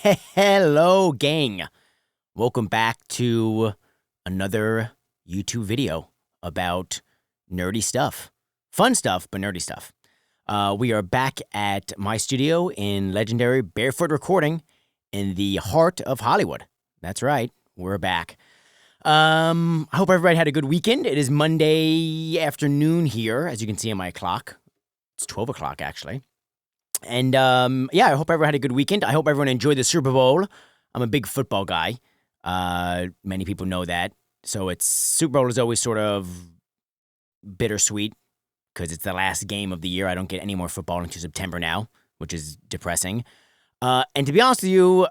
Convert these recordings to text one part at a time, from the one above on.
Hello, gang. Welcome back to another YouTube video about nerdy stuff. Fun stuff, but nerdy stuff. We are back at my studio in legendary Barefoot Recording in the heart of Hollywood. That's right, we're back. I hope everybody had a good weekend. It is Monday afternoon here, as you can see on my clock. It's 12 o'clock, actually. And, I hope everyone had a good weekend. I hope everyone enjoyed the Super Bowl. I'm a big football guy. Many people know that. So Super Bowl is always sort of bittersweet because it's the last game of the year. I don't get any more football until September now, which is depressing. And to be honest with you,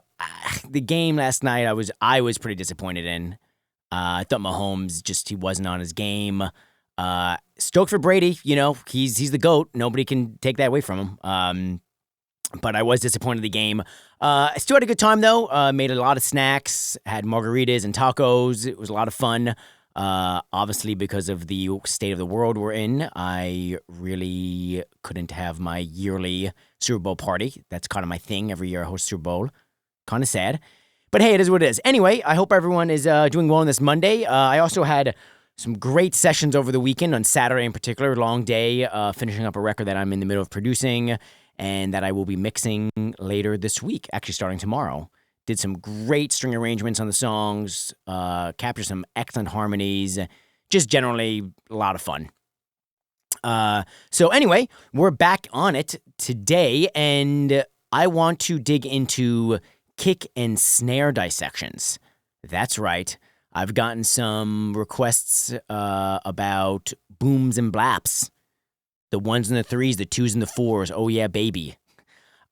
the game last night, I was pretty disappointed in. I thought Mahomes he wasn't on his game. Stoked for Brady, he's the GOAT. Nobody can take that away from him. But I was disappointed in the game. I still had a good time, though. Made a lot of snacks, had margaritas and tacos. It was a lot of fun. Obviously, because of the state of the world we're in, I really couldn't have my yearly Super Bowl party. That's kind of my thing. Every year I host Super Bowl. Kind of sad. But hey, it is what it is. Anyway, I hope everyone is doing well on this Monday. I also had some great sessions over the weekend, on Saturday in particular. Long day, finishing up a record that I'm in the middle of producing and that I will be mixing later this week, actually starting tomorrow. Did some great string arrangements on the songs, captured some excellent harmonies, just generally a lot of fun. So anyway, we're back on it today, and I want to dig into kick and snare dissections. That's right. I've gotten some requests about booms and blaps. The ones and the threes, the twos and the fours. Oh yeah, baby.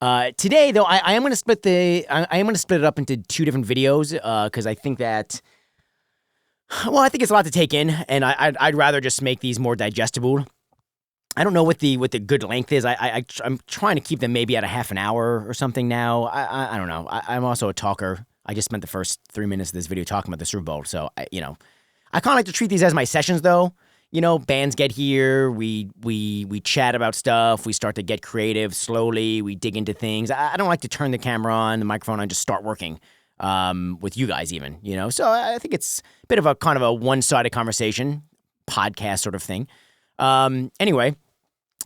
Today, though, I am going to split it up into two different videos because I think that, I think it's a lot to take in, and I'd rather just make these more digestible. I don't know what the good length is. I'm trying to keep them maybe at a half an hour or something now. I don't know. I'm also a talker. I just spent the first 3 minutes of this video talking about the Super Bowl, so I kind of like to treat these as my sessions, though. Bands get here, we chat about stuff, we start to get creative slowly, we dig into things. I don't like to turn the camera on, the microphone on, and just start working with you guys even, So I think it's a bit of a kind of a one-sided conversation, podcast sort of thing. Anyway,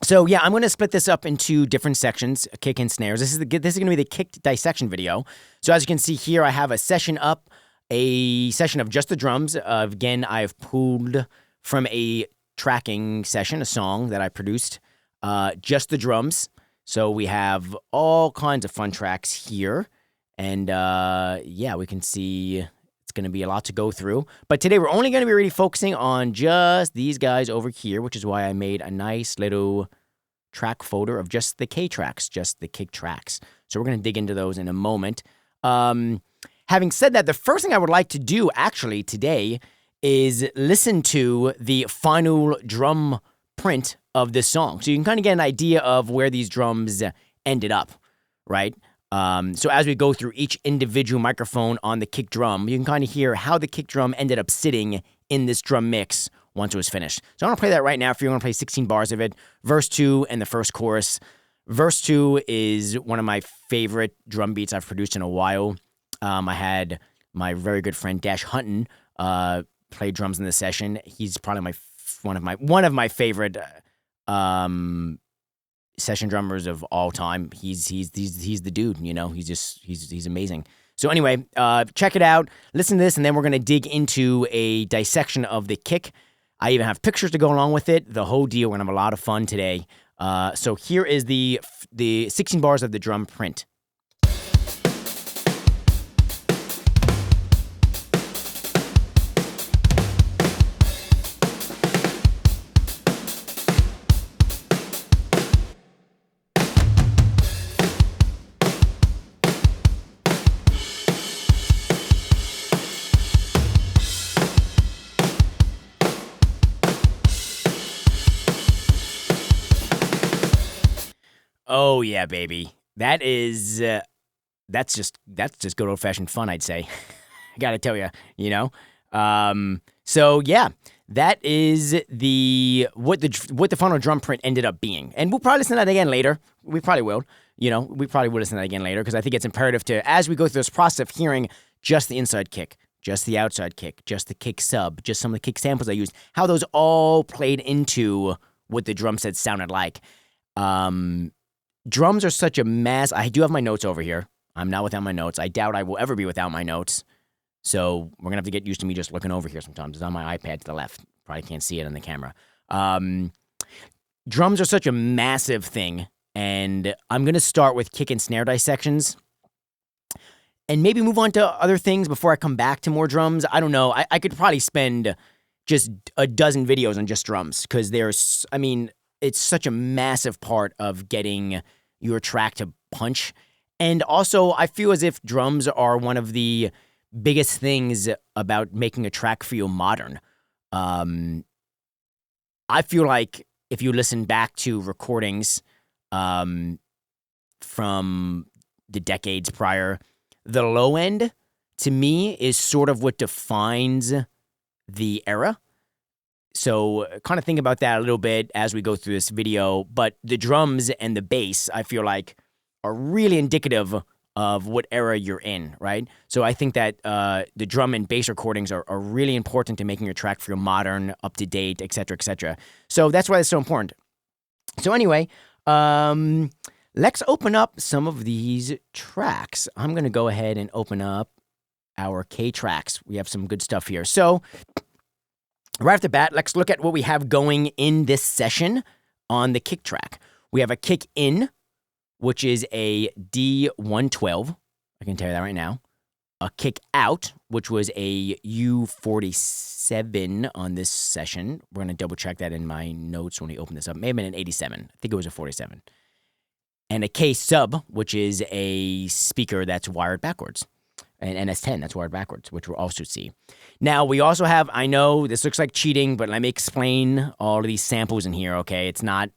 so yeah, I'm going to split this up into different sections, kick and snares. This is going to be the kick dissection video. So as you can see here, I have a session up, a session of just the drums. Again, I've pulled from a tracking session, a song that I produced, just the drums. So we have all kinds of fun tracks here. And we can see it's going to be a lot to go through. But today we're only going to be really focusing on just these guys over here, which is why I made a nice little track folder of just the K tracks, just the kick tracks. So we're going to dig into those in a moment. Having said that, the first thing I would like to do actually today is listen to the final drum print of this song. So you can kind of get an idea of where these drums ended up, right? So as we go through each individual microphone on the kick drum, you can kind of hear how the kick drum ended up sitting in this drum mix once it was finished. So I'm going to play that right now for you. I'm going to play 16 bars of it. Verse 2 and the first chorus. Verse 2 is one of my favorite drum beats I've produced in a while. I had my very good friend Dash Hunton play drums in the session. He's probably one of my favorite session drummers of all time. He's the dude, he's amazing. So anyway, check it out, listen to this, and then we're gonna dig into a dissection of the kick. I even have pictures to go along with it. The whole deal. We're gonna have a lot of fun today. So here is the 16 bars of the drum print. Oh yeah, baby. That's just good old fashioned fun, I'd say. I gotta tell you, So yeah, that is what the final drum print ended up being, and we'll probably listen to that again later. We probably will, we probably will listen to that again later because I think it's imperative to, as we go through this process of hearing just the inside kick, just the outside kick, just the kick sub, just some of the kick samples I used, how those all played into what the drum set sounded like. Drums are such a mess. I do have my notes over here. I'm not without my notes. I doubt I will ever be without my notes. So we're going to have to get used to me just looking over here sometimes. It's on my iPad to the left. Probably can't see it on the camera. Drums are such a massive thing. And I'm going to start with kick and snare dissections. And maybe move on to other things before I come back to more drums. I don't know. I could probably spend just a dozen videos on just drums. Because it's such a massive part of getting your track to punch. And also, I feel as if drums are one of the biggest things about making a track feel modern. I feel like if you listen back to recordings from the decades prior, the low end, to me, is sort of what defines the era. So kind of think about that a little bit as we go through this video. But the drums and the bass, I feel like, are really indicative of what era you're in, right? So I think that the drum and bass recordings are really important to making your track feel modern, up-to-date, et cetera, et cetera. So that's why it's so important. So anyway, let's open up some of these tracks. I'm going to go ahead and open up our K tracks. We have some good stuff here. So right off the bat, let's look at what we have going in this session on the kick track. We have a kick in, which is a D112. I can tell you that right now. A kick out, which was a U47 on this session. We're going to double check that in my notes when we open this up. May have been an 87. I think it was a 47. And a K sub, which is a speaker that's wired backwards. An NS10 that's wired backwards, which we'll also see. Now, we also have, I know this looks like cheating, but let me explain all of these samples in here, okay? It's not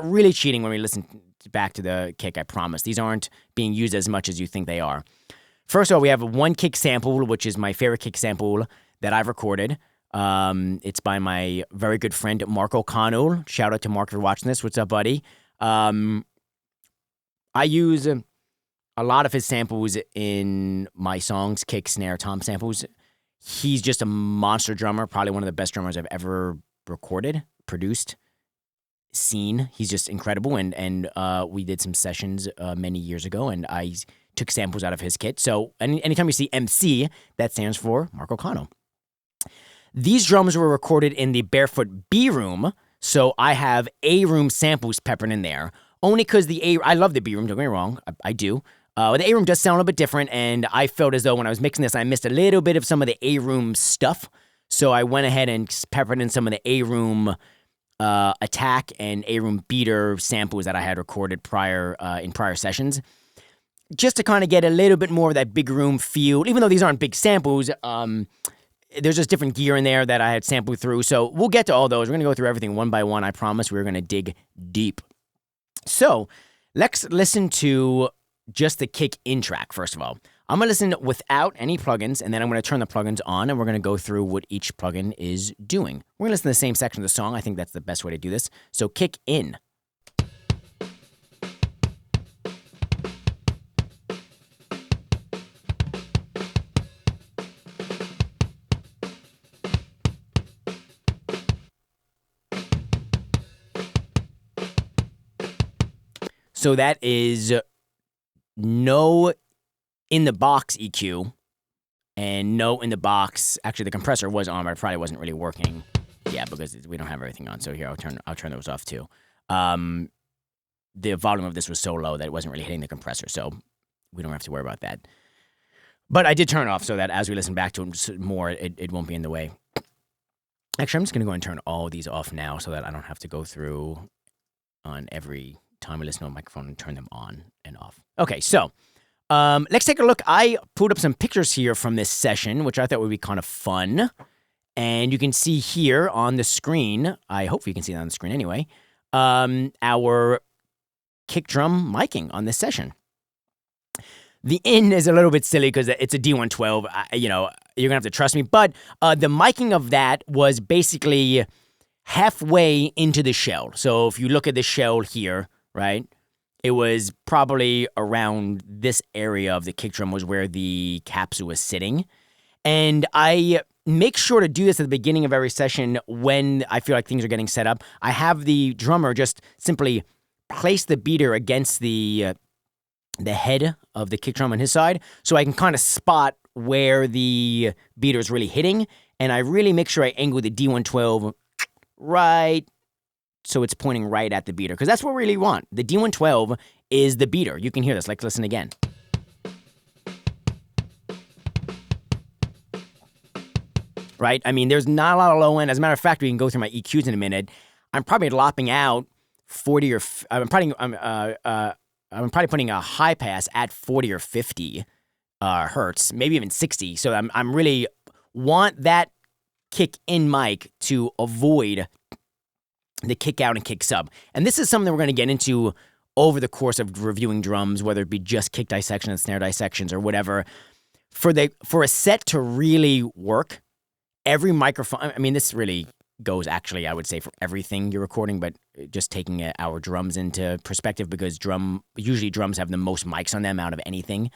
really cheating when we listen back to the kick, I promise. These aren't being used as much as you think they are. First of all, we have one kick sample, which is my favorite kick sample that I've recorded. It's by my very good friend, Mark O'Connell. Shout out to Mark for watching this. What's up, buddy? I use a lot of his samples in my songs, kick, snare, tom samples. He's just a monster drummer, probably one of the best drummers I've ever recorded, produced, seen. He's just incredible, and we did some sessions many years ago, and I took samples out of his kit. So anytime you see MC, that stands for Mark O'Connell. These drums were recorded in the Barefoot B room, so I have A room samples peppered in there. Only because I love the B room, don't get me wrong, I do. The A room does sound a little bit different, and I felt as though when I was mixing this, I missed a little bit of some of the A room stuff. So I went ahead and peppered in some of the A room attack and A room beater samples that I had recorded in prior sessions, just to kind of get a little bit more of that big room feel. Even though these aren't big samples, there's just different gear in there that I had sampled through. So we'll get to all those. We're going to go through everything one by one. I promise we're going to dig deep. So let's listen to just the kick in track, first of all. I'm going to listen without any plugins, and then I'm going to turn the plugins on, and we're going to go through what each plugin is doing. We're going to listen to the same section of the song. I think that's the best way to do this. So kick in. So that is no in the box EQ and no in the box. Actually, the compressor was on, but it probably wasn't really working. Yeah, because we don't have everything on. So here, I'll turn those off too. The volume of this was so low that it wasn't really hitting the compressor, so we don't have to worry about that. But I did turn it off so that as we listen back to it more, it won't be in the way. Actually, I'm just going to go and turn all these off now so that I don't have to go through on every time I listen to a microphone and turn them on and off. Okay, so let's take a look. I pulled up some pictures here from this session, which I thought would be kind of fun. And you can see here on the screen, I hope you can see that on the screen anyway, our kick drum miking on this session. The in is a little bit silly because it's a D112. You're going to have to trust me. But the miking of that was basically halfway into the shell. So if you look at the shell here, right, It was probably around this area of the kick drum was where the capsule was sitting. And I make sure to do this at the beginning of every session when I feel like things are getting set up. I have the drummer just simply place the beater against the head of the kick drum on his side, so I can kind of spot where the beater is really hitting, and I really make sure I angle the D112 right so it's pointing right at the beater, because that's what we really want. The D112 is the beater. You can hear this. Like, listen again. Right? I mean, there's not a lot of low end. As a matter of fact, we can go through my EQs in a minute. I'm probably lopping out 40 or I'm probably putting a high pass at 40 or 50 hertz, maybe even 60. So I'm really want that kick in mic to avoid the kick out and kick sub. And this is something that we're going to get into over the course of reviewing drums, whether it be just kick dissection and snare dissections or whatever. For a set to really work, every microphone, I mean, this really goes actually, I would say, for everything you're recording, but just taking our drums into perspective, because usually drums have the most mics on them out of anything.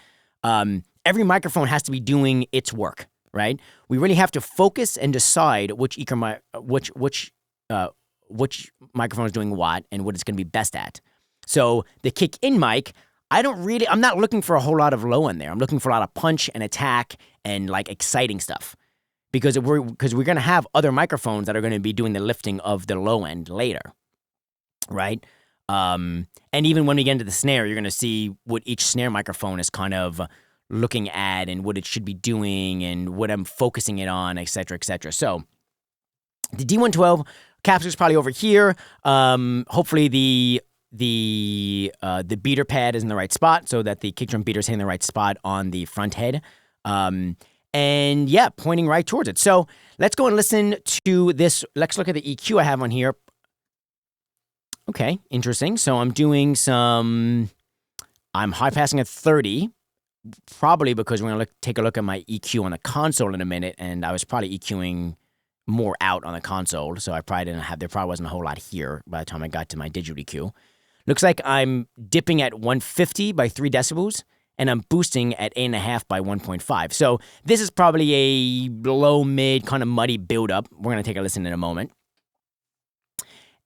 Every microphone has to be doing its work, right? We really have to focus and decide which microphone is doing what and what it's going to be best at. So the kick in mic, I'm not looking for a whole lot of low end there. I'm looking for a lot of punch and attack and like exciting stuff. Because we're going to have other microphones that are going to be doing the lifting of the low end later, right? And even when we get into the snare, you're going to see what each snare microphone is kind of looking at and what it should be doing and what I'm focusing it on, et cetera, et cetera. So the D112 capsule is probably over here. Hopefully the beater pad is in the right spot so that the kick drum beater is hitting the right spot on the front head. And yeah, pointing right towards it. So let's go and listen to this. Let's look at the EQ I have on here. Okay, interesting. So I'm high passing at 30, probably because we're going to take a look at my EQ on the console in a minute, and I was probably EQing more out on the console, so there probably wasn't a whole lot here by the time I got to my digital EQ. Looks like I'm dipping at 150 by 3 decibels, and I'm boosting at 8.5 by 1.5. So this is probably a low-mid, kind of muddy build-up. We're going to take a listen in a moment.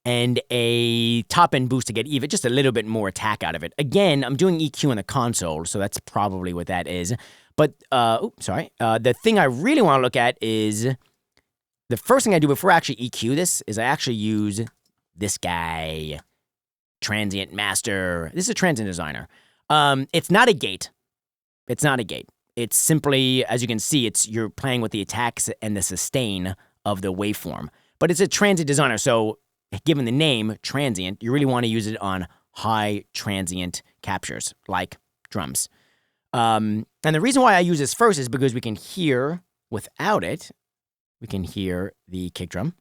And a top-end boost to get even, just a little bit more attack out of it. Again, I'm doing EQ on the console, so that's probably what that is. But, the thing I really want to look at is, the first thing I do before I actually EQ this is I actually use this guy, Transient Master. This is a transient designer. It's not a gate. It's not a gate. It's simply, as you can see, you're playing with the attacks and the sustain of the waveform. But it's a transient designer, so given the name, transient, you really want to use it on high transient captures, like drums. And the reason why I use this first is because we can hear, without it, we can hear the kick drum.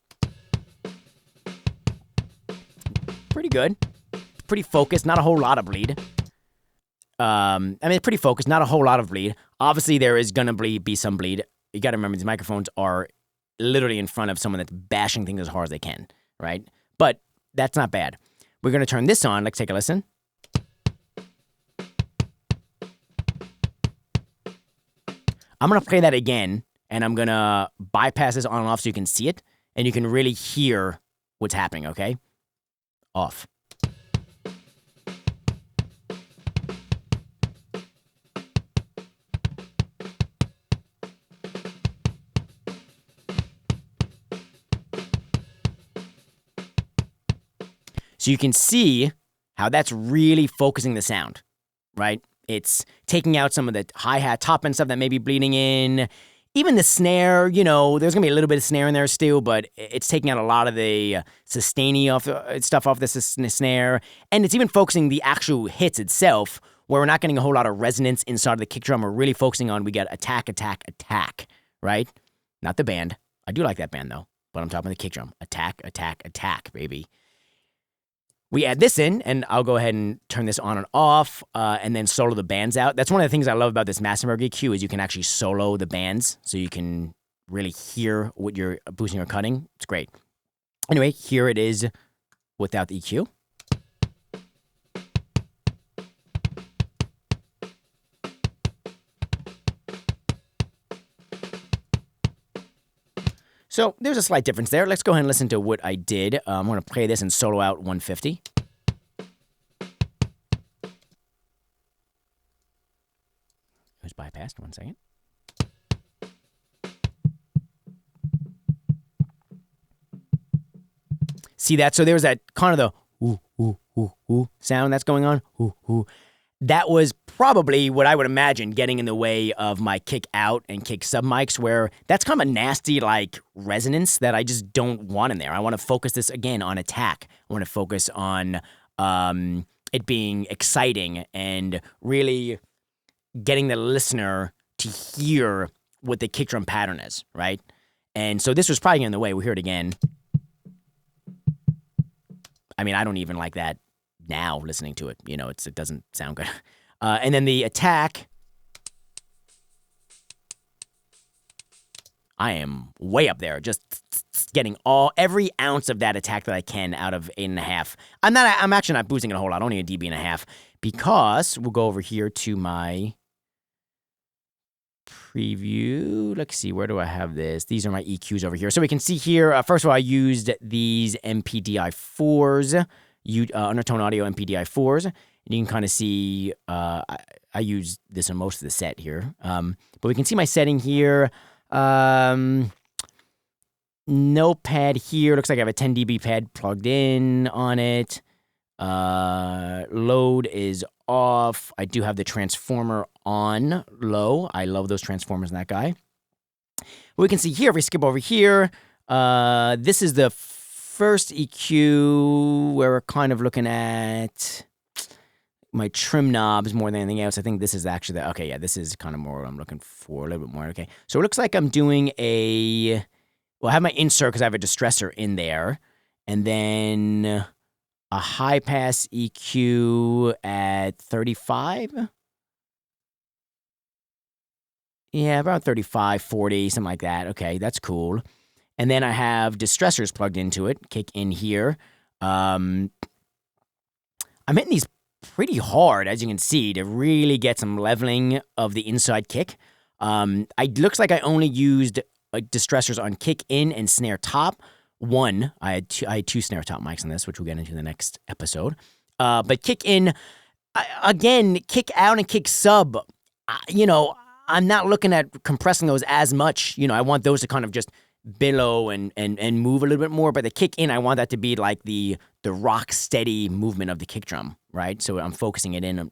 Pretty good. Pretty focused, not a whole lot of bleed. Pretty focused, not a whole lot of bleed. Obviously, there is going to be some bleed. You got to remember, these microphones are literally in front of someone that's bashing things as hard as they can, right? But that's not bad. We're going to turn this on. Let's take a listen. I'm going to play that again, and I'm going to bypass this on and off so you can see it, and you can really hear what's happening, okay? Off. So you can see how that's really focusing the sound, right? It's taking out some of the hi-hat, top-end stuff that may be bleeding in. Even the snare, there's going to be a little bit of snare in there still, but it's taking out a lot of the sustainy stuff off the snare. And it's even focusing the actual hits itself, where we're not getting a whole lot of resonance inside of the kick drum. We're really focusing on, we got attack, attack, attack, right? Not the band. I do like that band, though, but I'm talking about the kick drum. Attack, attack, attack, baby. We add this in, and I'll go ahead and turn this on and off, and then solo the bands out. That's one of the things I love about this Massenburg EQ is you can actually solo the bands, so you can really hear what you're boosting or cutting. It's great. Anyway, here it is without the EQ. So there's a slight difference there. Let's go ahead and listen to what I did. I'm going to play this and solo out 150. It was bypassed. 1 second. See that? So there was that kind of the ooh, ooh, ooh, ooh sound that's going on. Ooh, ooh. That was probably what I would imagine getting in the way of my kick out and kick sub mics, where that's kind of a nasty like resonance that I just don't want in there. I want to focus this again on attack. I want to focus on it being exciting and really getting the listener to hear what the kick drum pattern is, right? And so this was probably in the way. We'll hear it again. I mean, I don't even like that now listening to it. You know, it doesn't sound good. And then the attack, I am way up there, just getting every ounce of that attack that I can out of 8.5. I'm actually not boosting it a whole lot, only a dB.5, because we'll go over here to my preview. Let's see, where do I have this? These are my EQs over here. So we can see here, first of all, I used these MPDI4s, Undertone Audio MPDI4s. And you can kind of see, I use this in most of the set here. But we can see my setting here. No pad here. Looks like I have a 10 dB pad plugged in on it. Load is off. I do have the transformer on low. I love those transformers in that guy. We can see here, if we skip over here, this is the first EQ where we're kind of looking at my trim knobs more than anything else. I think this is actually okay, yeah, this is kind of more what I'm looking for, a little bit more. Okay, so it looks like I'm doing I have my insert because I have a distressor in there, and then a high pass EQ at 35. Yeah, about 35, 40, something like that. Okay, that's cool. And then I have distressors plugged into it, kick in here. I'm hitting these pretty hard, as you can see, to really get some leveling of the inside kick. Looks like I only used distressors on kick in and snare top. I had two snare top mics on this, which we'll get into in the next episode. But kick in, again, kick out and kick sub, I'm not looking at compressing those as much. I want those to kind of just billow and move a little bit more. But the kick in, I want that to be like the rock steady movement of the kick drum, right? So I'm focusing it in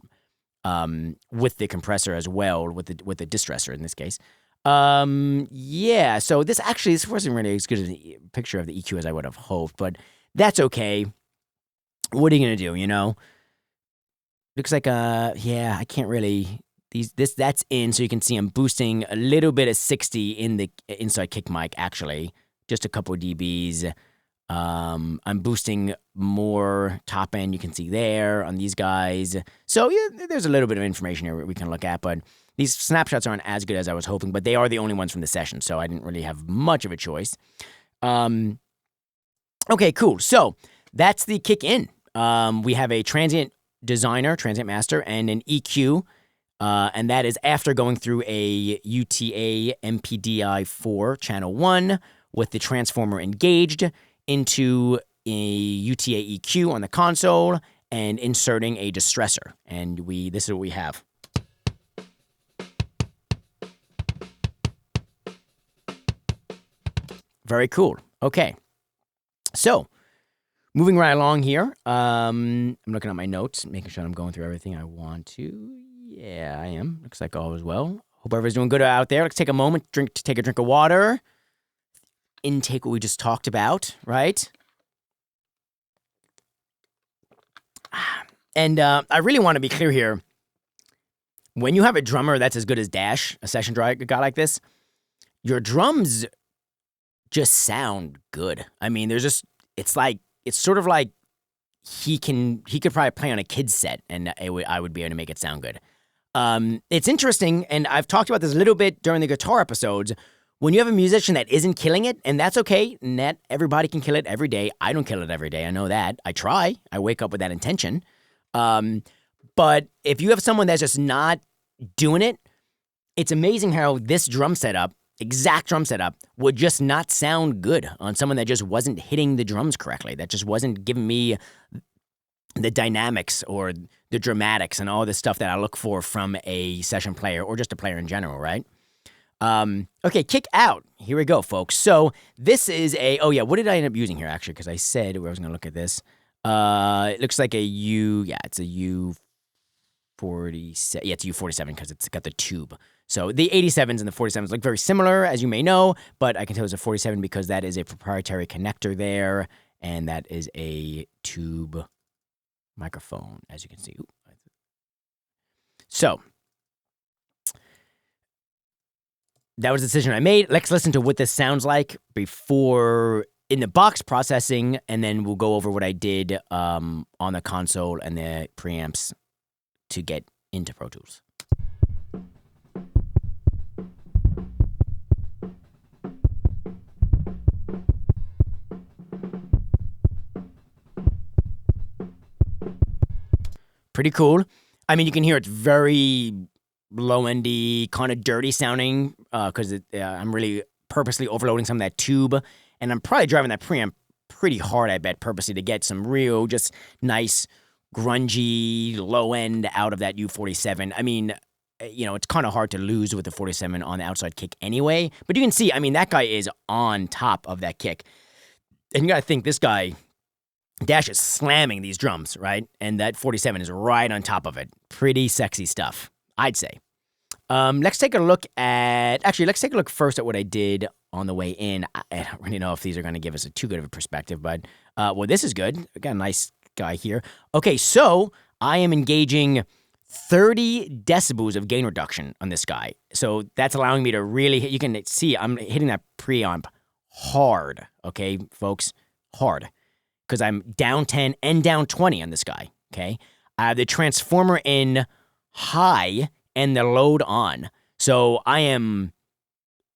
with the compressor as well, with the distressor in this case. Yeah, so this wasn't really as good a picture of the EQ as I would have hoped, but that's okay. What are you gonna do, Looks like, I can't really, that's in, so you can see I'm boosting a little bit of 60 in the inside kick mic, actually, just a couple of dBs. I'm boosting more top end, you can see there on these guys. So yeah, there's a little bit of information here we can look at, but these snapshots aren't as good as I was hoping, but they are the only ones from the session, so I didn't really have much of a choice. Okay, cool. So that's the kick in. We have a transient master, and an EQ, and that is after going through a UTA MPDI4 channel 1 with the transformer engaged into a UTA EQ on the console and inserting a distressor. And this is what we have. Very cool. Okay. So, moving right along here. I'm looking at my notes, making sure I'm going through everything I want to. Yeah, I am. Looks like all is well. Hope everybody's doing good out there. Let's take a moment, take a drink of water. Intake what we just talked about, right? And I really want to be clear here. When you have a drummer that's as good as Dash, a session guy like this, your drums just sound good. I mean, it's sort of like he could probably play on a kid's set, and I would be able to make it sound good. It's interesting, and I've talked about this a little bit during the guitar episodes. When you have a musician that isn't killing it, and that's okay, not everybody can kill it every day. I don't kill it every day. I know that. I try. I wake up with that intention. But if you have someone that's just not doing it, it's amazing how this drum setup exact drum setup would just not sound good on someone that just wasn't hitting the drums correctly, that just wasn't giving me the dynamics or the dramatics and all the stuff that I look for from a session player or just a player in general, right? Okay, kick out. Here we go, folks. So this is what did I end up using here, actually? Because I said I was going to look at this. It looks like it's a U47. Yeah, it's a U47 because it's got the tube. So the 87s and the 47s look very similar, as you may know, but I can tell it's a 47 because that is a proprietary connector there, and that is a tube microphone, as you can see. So that was the decision I made. Let's listen to what this sounds like before in the box processing, and then we'll go over what I did on the console and the preamps to get into Pro Tools. Pretty cool. I mean, you can hear it's very low-endy, kind of dirty sounding because I'm really purposely overloading some of that tube, and I'm probably driving that preamp pretty hard, I bet, purposely to get some real, just nice, grungy, low-end out of that U47. I mean, it's kind of hard to lose with the 47 on the outside kick anyway, but you can see, I mean, that guy is on top of that kick. And you got to think, this guy, Dash, is slamming these drums, right? And that 47 is right on top of it. Pretty sexy stuff, I'd say. Let's take a look first at what I did on the way in. I don't really know if these are going to give us too good of a perspective, but, this is good. I got a nice guy here. Okay, so I am engaging 30 decibels of gain reduction on this guy. So that's allowing me to really hit. You can see I'm hitting that preamp hard, okay, folks? Hard. Because I'm down 10 and down 20 on this guy, okay? I have the transformer in high and the load on. So I'm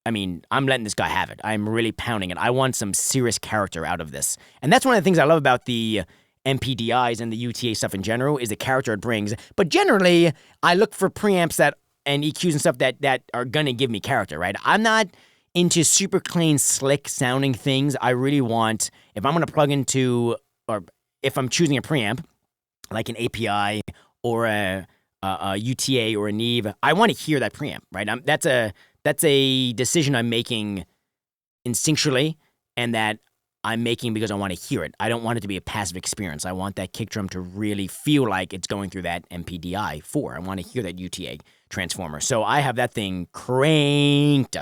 letting this guy have it. I'm really pounding it. I want some serious character out of this. And that's one of the things I love about the MPDIs and the UTA stuff in general is the character it brings. But generally, I look for preamps and EQs and stuff that are going to give me character, right? I'm not into super clean, slick sounding things. I really want, if I'm going to plug into, or if I'm choosing a preamp, like an API or a UTA or a Neve, I want to hear that preamp, right? That's a decision I'm making instinctually, and that I'm making because I want to hear it. I don't want it to be a passive experience. I want that kick drum to really feel like it's going through that MPDI 4. I want to hear that UTA transformer. So I have that thing cranked.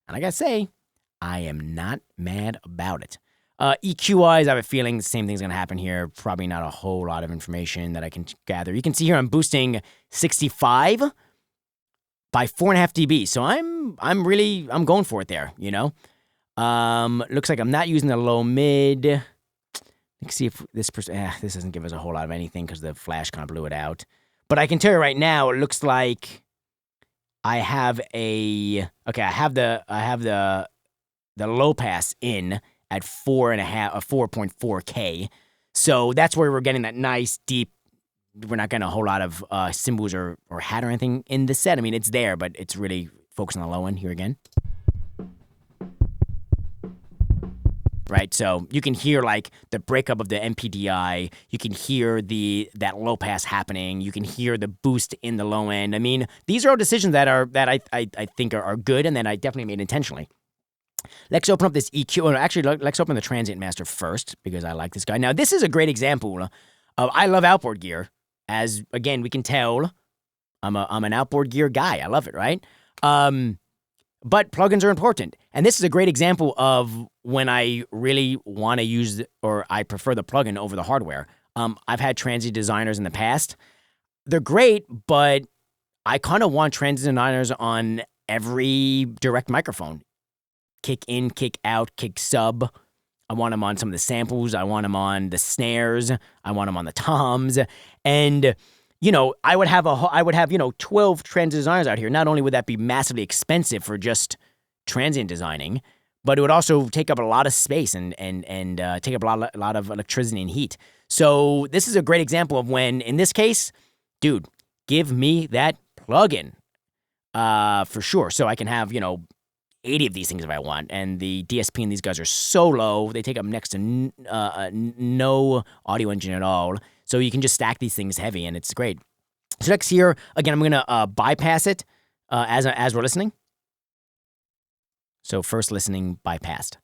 And I gotta say, I am not mad about it. EQ-wise, I have a feeling the same thing's gonna happen here. Probably not a whole lot of information that I can gather. You can see here I'm boosting 65 by 4.5 dB. So I'm going for it there, you know? Looks like I'm not using the low mid. Let's see if this doesn't give us a whole lot of anything because the flash kind of blew it out. But I can tell you right now, it looks like I have the low pass in at 4.4K. So that's where we're getting that nice deep. We're not getting a whole lot of cymbals or hat or anything in the set. I mean, it's there, but it's really focused on the low end here again. Right, so you can hear like the breakup of the MPDI. You can hear that low pass happening. You can hear the boost in the low end. I mean, these are all decisions that I think are good, and that I definitely made intentionally. Let's open up this EQ. Actually, let's open the Transient Master first because I like this guy. Now, this is a great example of I love outboard gear. As again, we can tell, I'm an outboard gear guy. I love it, right? But plugins are important. And this is a great example of when I really want to use, or I prefer the plugin over the hardware. I've had transient designers in the past. They're great, but I kind of want transient designers on every direct microphone. Kick in, kick out, kick sub. I want them on some of the samples. I want them on the snares. I want them on the toms. And I would have 12 transient designers out here. Not only would that be massively expensive for just transient designing, but it would also take up a lot of space and take up a lot of electricity and heat. So this is a great example of when, in this case, dude, give me that plugin for sure. So I can have, 80 of these things if I want. And the DSP in these guys are so low, they take up next to no audio engine at all. So you can just stack these things heavy, and it's great. So next here, again, I'm going to bypass it as we're listening. So first listening bypassed.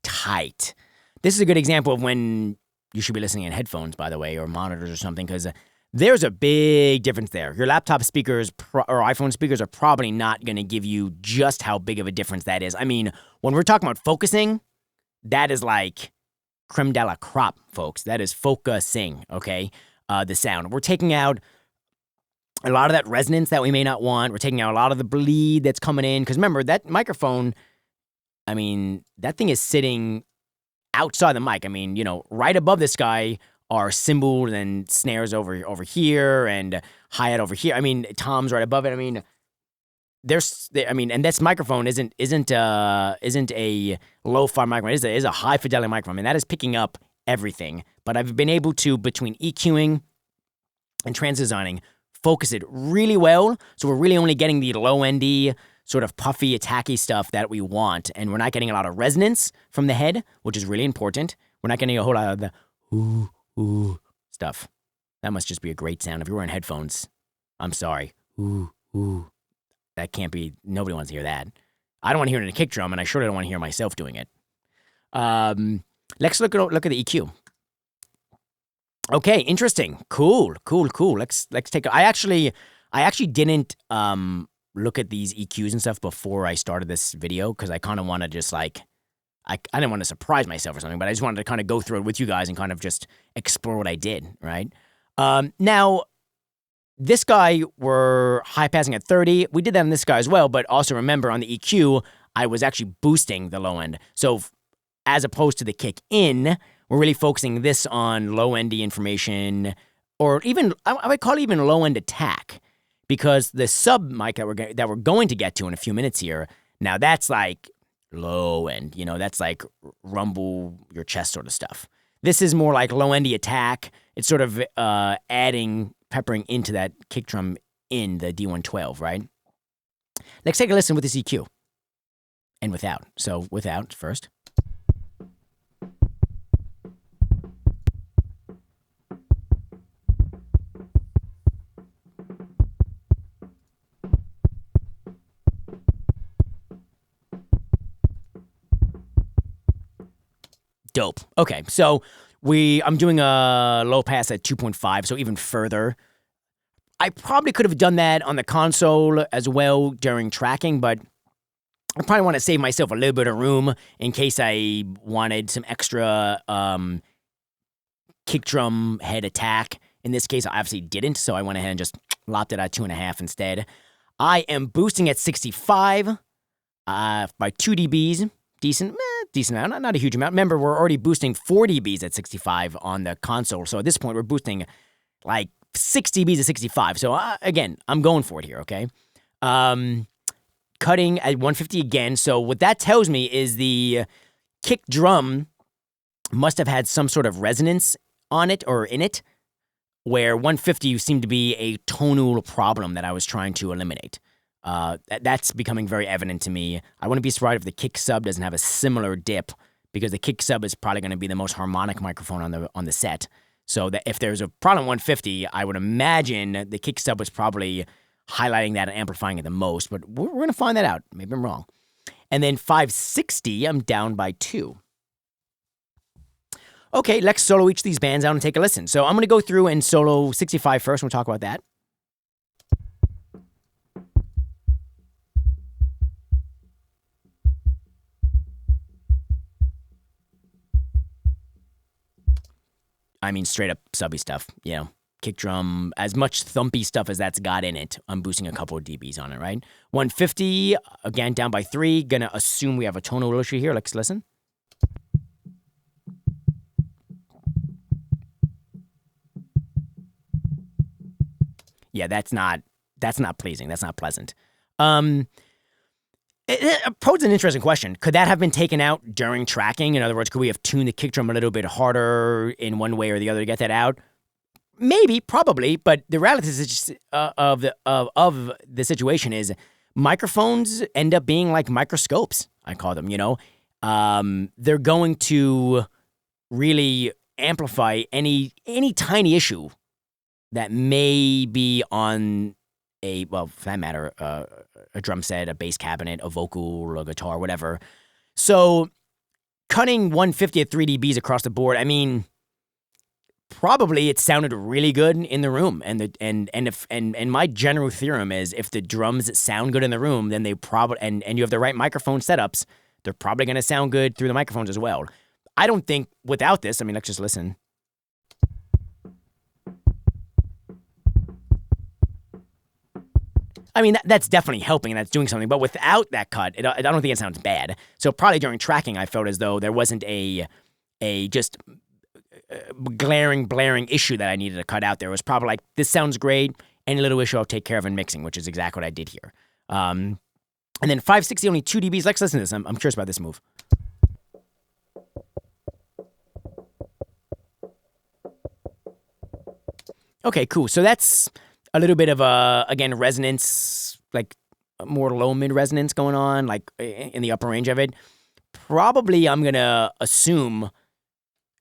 Tight. This is a good example of when you should be listening in headphones, by the way, or monitors or something, because there's a big difference there. Your laptop speakers or iPhone speakers are probably not going to give you just how big of a difference that is. I mean, when we're talking about focusing, that is like creme de la crop, folks. That is focusing, okay? The sound. We're taking out a lot of that resonance that we may not want. We're taking out a lot of the bleed that's coming in. Because remember, that microphone, I mean, that thing is sitting outside the mic. I mean, you know, right above this guy are cymbals and snares over here and hi-hat over here. I mean, toms right above it. I mean, and this microphone isn't a low-fi microphone. It is a high-fidelity microphone. I mean, that is picking up everything. But I've been able to, between EQing and transdesigning, focus it really well. So we're really only getting the low-endy, sort of puffy, attacky stuff that we want. And we're not getting a lot of resonance from the head, which is really important. We're not getting a whole lot of the ooh stuff. That must just be a great sound. If you're wearing headphones, I'm sorry. Ooh. That can't be, nobody wants to hear that. I don't want to hear it in a kick drum, and I surely don't want to hear myself doing it. Let's look at the EQ. Okay, interesting. Cool. Let's take I actually didn't look at these EQs and stuff before I started this video, because I kind of want to just like, I didn't want to surprise myself or something, but I just wanted to kind of go through it with you guys and kind of just explore what I did, right? Now, this guy, we're high passing at 30. We did that on this guy as well, but also remember on the EQ, I was actually boosting the low end. So as opposed to the kick in, we're really focusing this on low end information, or even, I would call it even low end attack, because the sub mic that we're going to get to in a few minutes here, now that's like low end, you know, that's like rumble your chest sort of stuff. This is more like low endy attack. It's sort of peppering into that kick drum in the D112, right? Let's take a listen with this EQ and without. So without first. Dope. Okay, so I'm doing a low pass at 2.5, so even further. I probably could have done that on the console as well during tracking, but I probably want to save myself a little bit of room in case I wanted some extra kick drum head attack. In this case, I obviously didn't, so I went ahead and just lopped it at 2.5 instead. I am boosting at 65 by 2 dBs. Decent amount, not a huge amount. Remember, we're already boosting 4 dBs at 65 on the console. So at this point, we're boosting like 6 dBs at 65. So again, I'm going for it here, okay? Cutting at 150 again. So what that tells me is the kick drum must have had some sort of resonance on it or in it, where 150 seemed to be a tonal problem that I was trying to eliminate. That's becoming very evident to me. I wouldn't be surprised if the kick sub doesn't have a similar dip, because the kick sub is probably going to be the most harmonic microphone on the set. So that if there's a problem 150, I would imagine the kick sub was probably highlighting that and amplifying it the most. But we're going to find that out. Maybe I'm wrong. And then 560, I'm down by 2. Okay, let's solo each of these bands out and take a listen. So I'm going to go through and solo 65 first. We'll talk about that. I mean, straight up subby stuff, you know, kick drum, as much thumpy stuff as that's got in it. I'm boosting a couple of dBs on it, right? 150, again, down by 3. Gonna assume we have a tonal issue here. Let's listen. Yeah, that's not pleasing. That's not pleasant. It poses an interesting question. Could that have been taken out during tracking? In other words, could we have tuned the kick drum a little bit harder in one way or the other to get that out? Maybe, probably, but the reality is just, of the situation is microphones end up being like microscopes. I call them. They're going to really amplify any tiny issue that may be on for that matter, a drum set, a bass cabinet, a vocal, a guitar, whatever. So cutting 150 at 3 dBs across the board, I mean, probably it sounded really good in the room. And my general theorem is if the drums sound good in the room, then they probably, and you have the right microphone setups, they're probably going to sound good through the microphones as well. I don't think without this, I mean, let's just listen. I mean, that's definitely helping and that's doing something. But without that cut, I don't think it sounds bad. So probably during tracking, I felt as though there wasn't a just blaring issue that I needed to cut out. There was probably like, this sounds great. Any little issue I'll take care of in mixing, which is exactly what I did here. And then 560, only 2 dBs. Let's listen to this. I'm curious about this move. Okay, cool. So that's a little bit of again, resonance, like more low mid resonance going on, like in the upper range of it. Probably I'm going to assume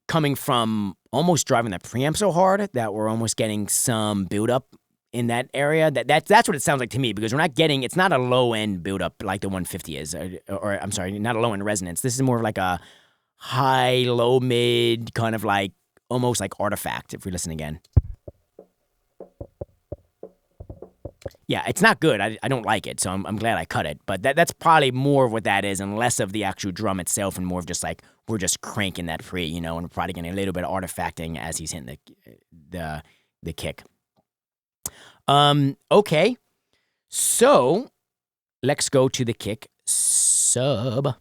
coming from almost driving that preamp so hard that we're almost getting some buildup in that area. That's what it sounds like to me, because it's not a low end buildup like the 150 is, or I'm sorry, not a low end resonance. This is more of like a high, low mid kind of like almost like artifact if we listen again. Yeah, it's not good. I don't like it, so I'm glad I cut it. But that's probably more of what that is, and less of the actual drum itself, and more of just like we're just cranking that pre, and we're probably getting a little bit of artifacting as he's hitting the kick. Okay, so let's go to the kick sub.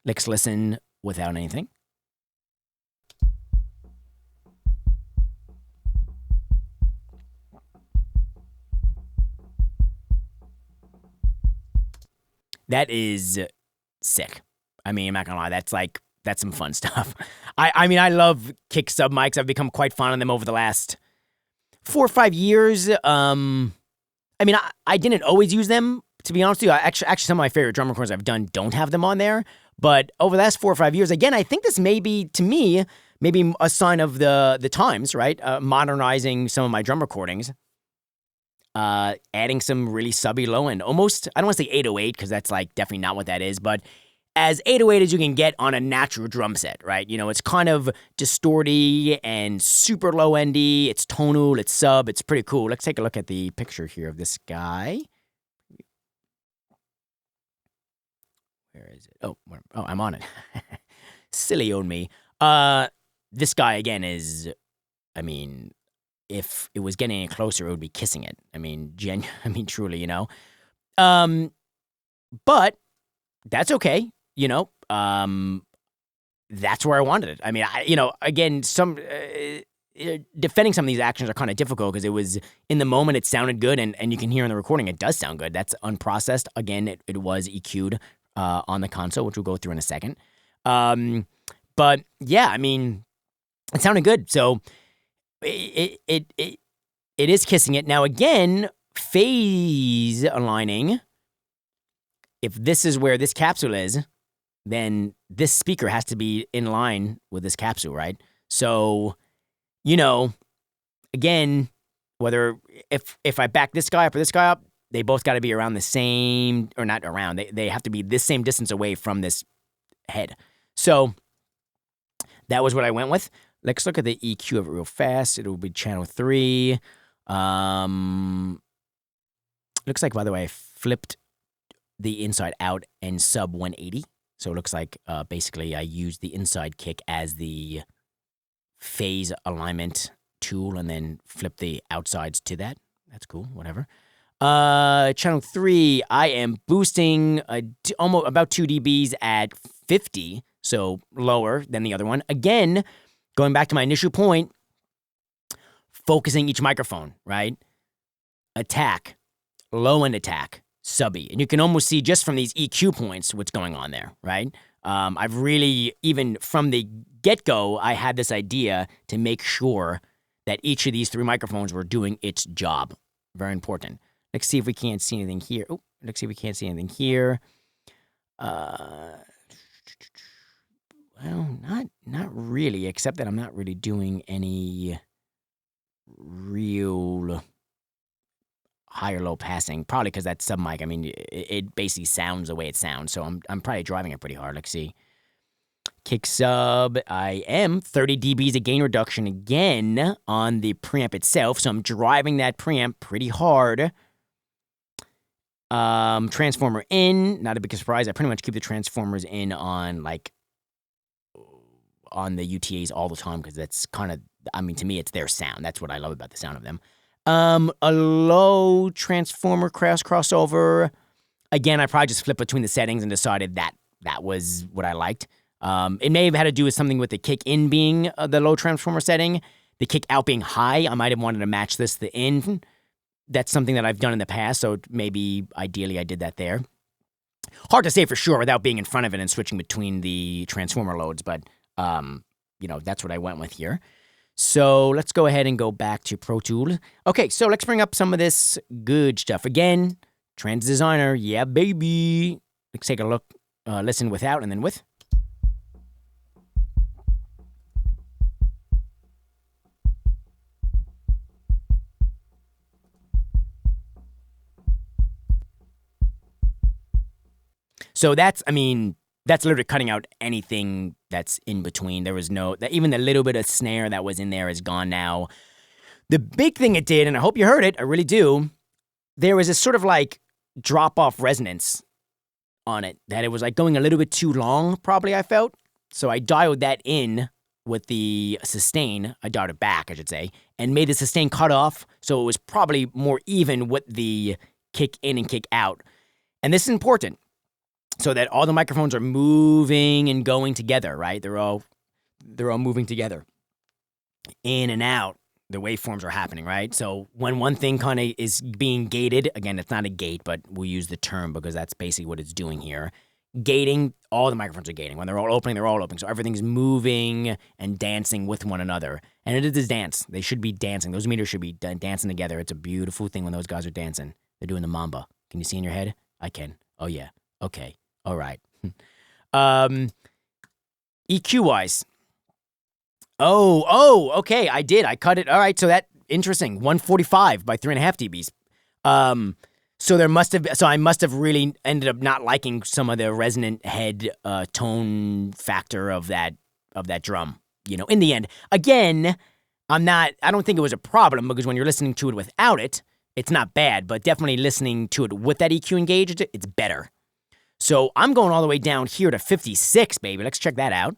Let's listen without anything. That is sick. I mean, I'm not gonna lie. That's some fun stuff. I mean, I love kick sub mics. I've become quite fond of them over the last 4 or 5 years. I mean, I didn't always use them, to be honest with you. Actually, some of my favorite drum recordings I've done don't have them on there. But over the last 4 or 5 years, again, I think this may be, to me, maybe a sign of the times, right? Modernizing some of my drum recordings. Adding some really subby low end, almost, I don't want to say 808 because that's like definitely not what that is, but as 808 as you can get on a natural drum set, right? It's kind of distorty and super low endy. It's tonal, it's sub, it's pretty cool. Let's take a look at the picture here of this guy. Where is it? Oh, I'm on it. Silly on me. This guy again is, I mean, if it was getting any closer, it would be kissing it. I mean, truly, But that's okay, That's where I wanted it. I mean, again, some defending some of these actions are kind of difficult because it was in the moment it sounded good, and you can hear in the recording it does sound good. That's unprocessed. Again, it was EQ'd on the console, which we'll go through in a second. But yeah, I mean, it sounded good. So. It is kissing it. Now again, phase aligning, if this is where this capsule is, then this speaker has to be in line with this capsule, right? So, again, whether if I back this guy up or this guy up, they both got to be around the same, or not around, they have to be this same distance away from this head. So that was what I went with. Let's look at the EQ of it real fast. It'll be channel 3. Looks like, by the way, I flipped the inside out and sub 180. So it looks like basically I used the inside kick as the phase alignment tool and then flip the outsides to that. That's cool, whatever. Channel 3, I am boosting almost about 2 dBs at 50, so lower than the other one. Again, going back to my initial point, focusing each microphone, right? Attack, low end attack. subby. And you can almost see just from these EQ points what's going on there, right? I've really, even from the get-go, I had this idea to make sure that each of these 3 microphones were doing its job. Very important. Let's see if we can't see anything here. Oh, let's see if we can't see anything here. Well, not really, except that I'm not really doing any real high or low passing. Probably because that sub mic, I mean, it basically sounds the way it sounds. So I'm probably driving it pretty hard. Let's see. Kick sub, I am 30 dBs of gain reduction again on the preamp itself. So I'm driving that preamp pretty hard. Transformer in, not a big surprise. I pretty much keep the transformers in on the UTAs all the time because that's kind of, I mean, to me, it's their sound. That's what I love about the sound of them. A low transformer crossover. Again, I probably just flipped between the settings and decided that was what I liked. It may have had to do with something with the kick in being the low transformer setting, the kick out being high. I might have wanted to match this, the in. That's something that I've done in the past, so maybe ideally I did that there. Hard to say for sure without being in front of it and switching between the transformer loads, but, that's what I went with here. So let's go ahead and go back to Pro Tools. Okay, so let's bring up some of this good stuff. Again, Trans Designer, yeah, baby. Let's take a look, listen without and then with. So that's literally cutting out anything that's in between. There was even the little bit of snare that was in there is gone now. The big thing it did, and I hope you heard it, I really do, there was this sort of like drop-off resonance on it, that it was like going a little bit too long, probably I felt. So I dialed that in with the sustain, I dialed it back, I should say, and made the sustain cut off, so it was probably more even with the kick in and kick out. And this is important. So that all the microphones are moving and going together, right? They're all moving together. In and out, the waveforms are happening, right? So when one thing kind of is being gated, again, it's not a gate, but we'll use the term because that's basically what it's doing here. Gating, all the microphones are gating. When they're all opening, they're all opening. So everything's moving and dancing with one another. And it is this dance. They should be dancing. Those meters should be dancing together. It's a beautiful thing when those guys are dancing. They're doing the mamba. Can you see in your head? I can. Oh, yeah. Okay. All right. EQ-wise. Okay. I did. I cut it. All right. So that, interesting. 145 by 3.5 dBs. So I must have really ended up not liking some of the resonant head tone factor of that drum, in the end. Again, I don't think it was a problem because when you're listening to it without it, it's not bad, but definitely listening to it with that EQ engaged, it's better. So I'm going all the way down here to 56, baby. Let's check that out.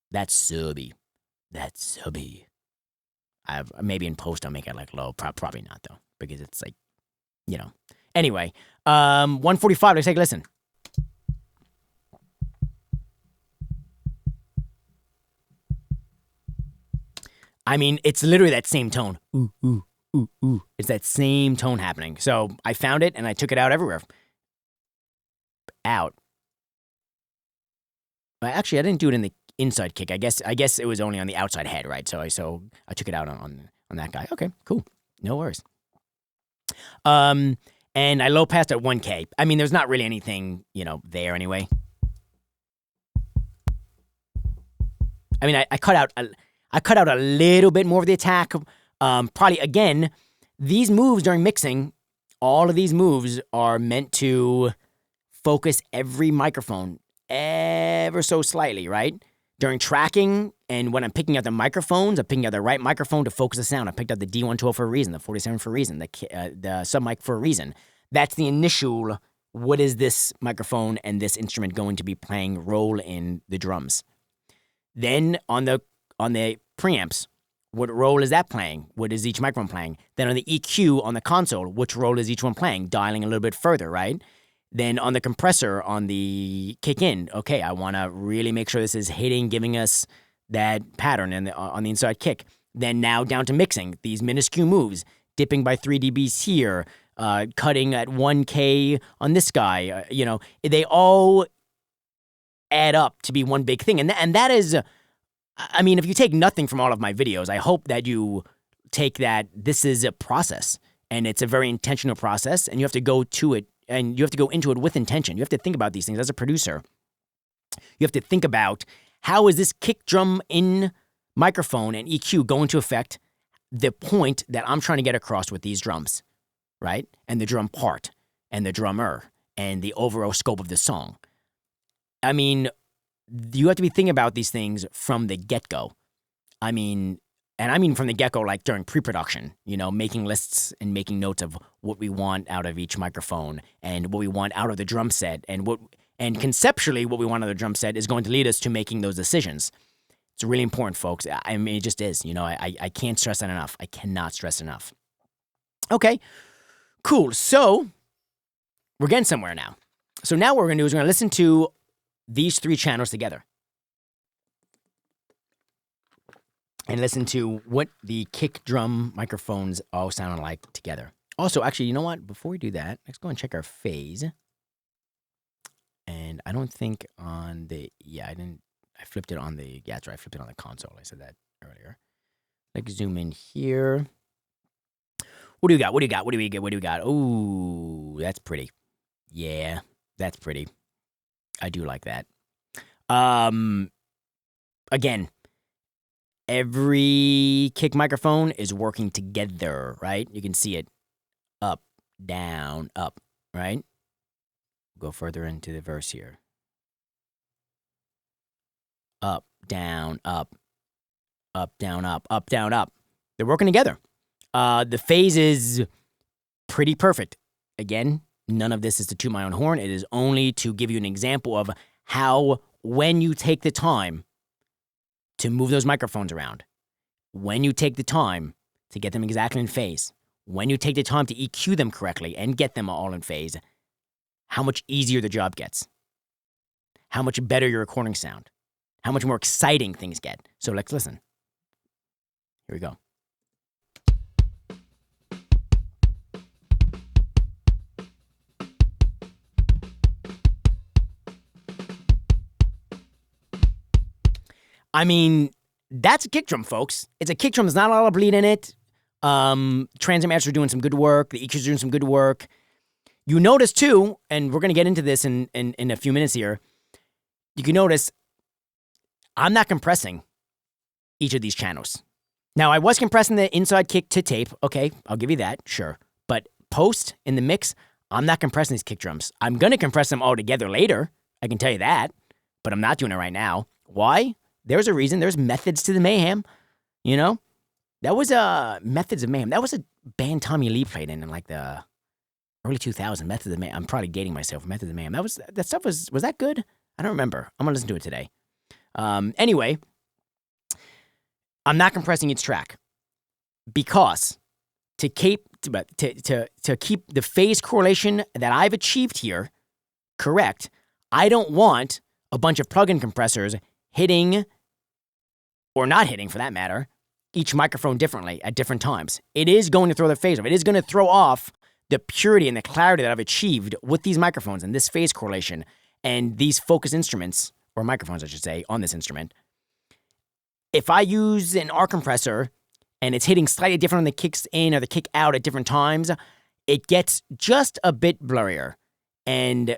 That's subby. Maybe in post I'll make it like low. Probably not though, because it's like, Anyway, 145. Let's take a listen. I mean, it's literally that same tone. Ooh, ooh, ooh, ooh. It's that same tone happening. So I found it and I took it out everywhere. Out. Actually, I didn't do it in the inside kick. I guess it was only on the outside head, right? So I took it out on that guy. Okay, cool. No worries. And I low passed at 1K. I mean, there's not really anything, there anyway. I mean, I cut out a little bit more of the attack. Probably, again, these moves during mixing, all of these moves are meant to focus every microphone ever so slightly, right? During tracking, and when I'm picking out the microphones, I'm picking out the right microphone to focus the sound. I picked out the D112 for a reason, the 47 for a reason, the sub mic for a reason. That's the initial, what is this microphone and this instrument going to be playing role in the drums? Then on the preamps, what role is that playing? What is each microphone playing? Then on the EQ on the console, which role is each one playing? Dialing a little bit further, right? Then on the compressor, on the kick in, okay, I want to really make sure this is hitting, giving us that pattern on the inside kick. Then now down to mixing these minuscule moves, dipping by 3 dBs here, cutting at 1K on this guy. They all add up to be one big thing. And that is, I mean, if you take nothing from all of my videos, I hope that you take that this is a process, and it's a very intentional process, and you have to go to it, and you have to go into it with intention. You have to think about these things as a producer. You have to think about, how is this kick drum in microphone and EQ going to affect the point that I'm trying to get across with these drums, right? And the drum part, and the drummer, and the overall scope of the song. I mean, you have to be thinking about these things from the get-go. I mean from the get-go, like during pre-production, making lists and making notes of what we want out of each microphone and what we want out of the drum set, and conceptually what we want out of the drum set is going to lead us to making those decisions. It's really important, folks. I mean, it just is. I can't stress that enough. I cannot stress enough. Okay, cool. So we're getting somewhere now. So now what we're going to do is we're going to listen to these 3 channels together and listen to what the kick drum microphones all sound like together. Also, actually, you know what? Before we do that, let's go and check our phase. And I don't think on the, I flipped it on the, that's right, I flipped it on the console. I said that earlier. Let's zoom in here. What do we got? What do we got? Oh, that's pretty. Yeah, that's pretty. I do like that. Again, every kick microphone is working together, right? You can see it up, down, up, right? Go further into the verse here. Up, down, up, up, down, up, up, down, up. They're working together. The phase is pretty perfect. Again, none of this is to toot my own horn. It is only to give you an example of how, when you take the time to move those microphones around, when you take the time to get them exactly in phase, when you take the time to EQ them correctly and get them all in phase, how much easier the job gets, how much better your recordings sound, how much more exciting things get. So let's listen. Here we go. I mean, that's a kick drum, folks. It's a kick drum. There's not a lot of bleed in it. Transient masters are doing some good work. The EQs are doing some good work. You notice, too, and we're going to get into this in a few minutes here, you can notice I'm not compressing each of these channels. Now, I was compressing the inside kick to tape. Okay, I'll give you that, sure. But post, in the mix, I'm not compressing these kick drums. I'm going to compress them all together later. I can tell you that. But I'm not doing it right now. Why? There's a reason. There's methods to the mayhem, That was Methods of Mayhem. That was a band Tommy Lee played in like the early 2000s. Methods of Mayhem. I'm probably dating myself. Methods of Mayhem. That stuff was that good? I don't remember. I'm gonna listen to it today. Anyway, I'm not compressing each track because to keep the phase correlation that I've achieved here correct, I don't want a bunch of plug-in compressors hitting, or not hitting for that matter, each microphone differently at different times. It is going to throw the phase off. It is going to throw off the purity and the clarity that I've achieved with these microphones and this phase correlation and these focus instruments, or microphones I should say, on this instrument. If I use an R compressor and it's hitting slightly different on the kicks in or the kick out at different times, it gets just a bit blurrier. And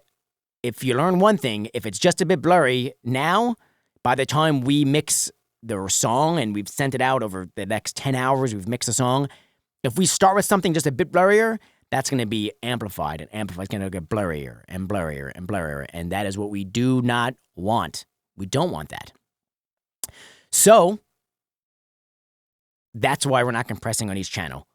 if you learn one thing, if it's just a bit blurry now, by the time we mix the song and we've sent it out over the next 10 hours, we've mixed the song, if we start with something just a bit blurrier, that's going to be amplified, and amplified is going to get blurrier and blurrier and blurrier, and that is what we do not want. We don't want that. So that's why we're not compressing on each channel.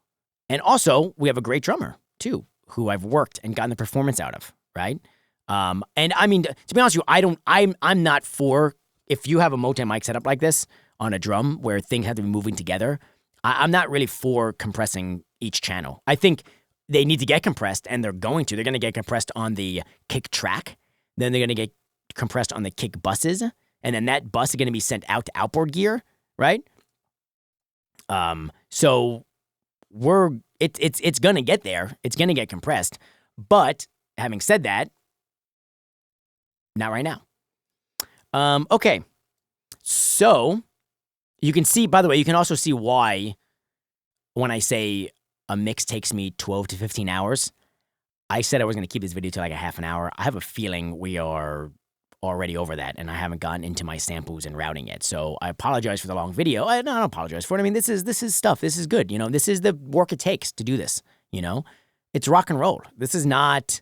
And also, we have a great drummer, too, who I've worked and gotten the performance out of, right? And I mean, to be honest with you, I'm not for, if you have a Moten mic set up like this on a drum where things have to be moving together, I'm not really for compressing each channel. I think they need to get compressed, and they're going to. They're going to get compressed on the kick track. Then they're going to get compressed on the kick buses. and then that bus is going to be sent out to outboard gear, right? So it's going to get there. It's going to get compressed. But having said that, not right now. Okay. So you can see, by the way, you can also see why when I say a mix takes me 12 to 15 hours, I said I was going to keep this video to like a half an hour. I have a feeling we are already over that, and I haven't gotten into my samples and routing yet. So I apologize for the long video. I don't apologize for it. I mean, this is stuff. This is good. This is the work it takes to do this. It's rock and roll. This is not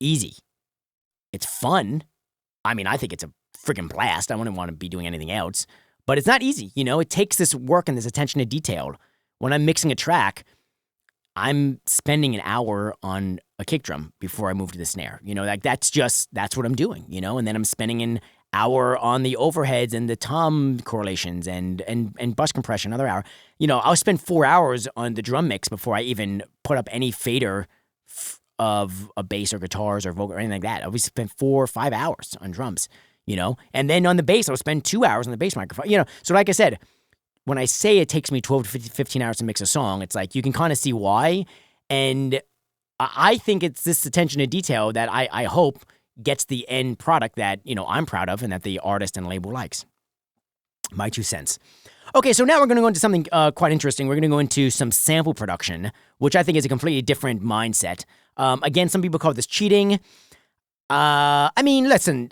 easy. It's fun. I mean, I think it's a freaking blast. I wouldn't want to be doing anything else. But it's not easy. It takes this work and this attention to detail. When I'm mixing a track, I'm spending an hour on a kick drum before I move to the snare. That's what I'm doing, and then I'm spending an hour on the overheads and the tom correlations and bus compression, another hour. I'll spend 4 hours on the drum mix before I even put up any fader of a bass or guitars or vocal or anything like that. I'll spend 4 or 5 hours on drums, and then on the bass, I'll spend 2 hours on the bass microphone, So like I said, when I say it takes me 12 to 15 hours to mix a song, it's like you can kind of see why. And I think it's this attention to detail that I hope gets the end product that, I'm proud of and that the artist and label likes. My 2 cents. Okay, so now we're going to go into something quite interesting. We're going to go into some sample production, which I think is a completely different mindset. Again, some people call this cheating. I mean, listen,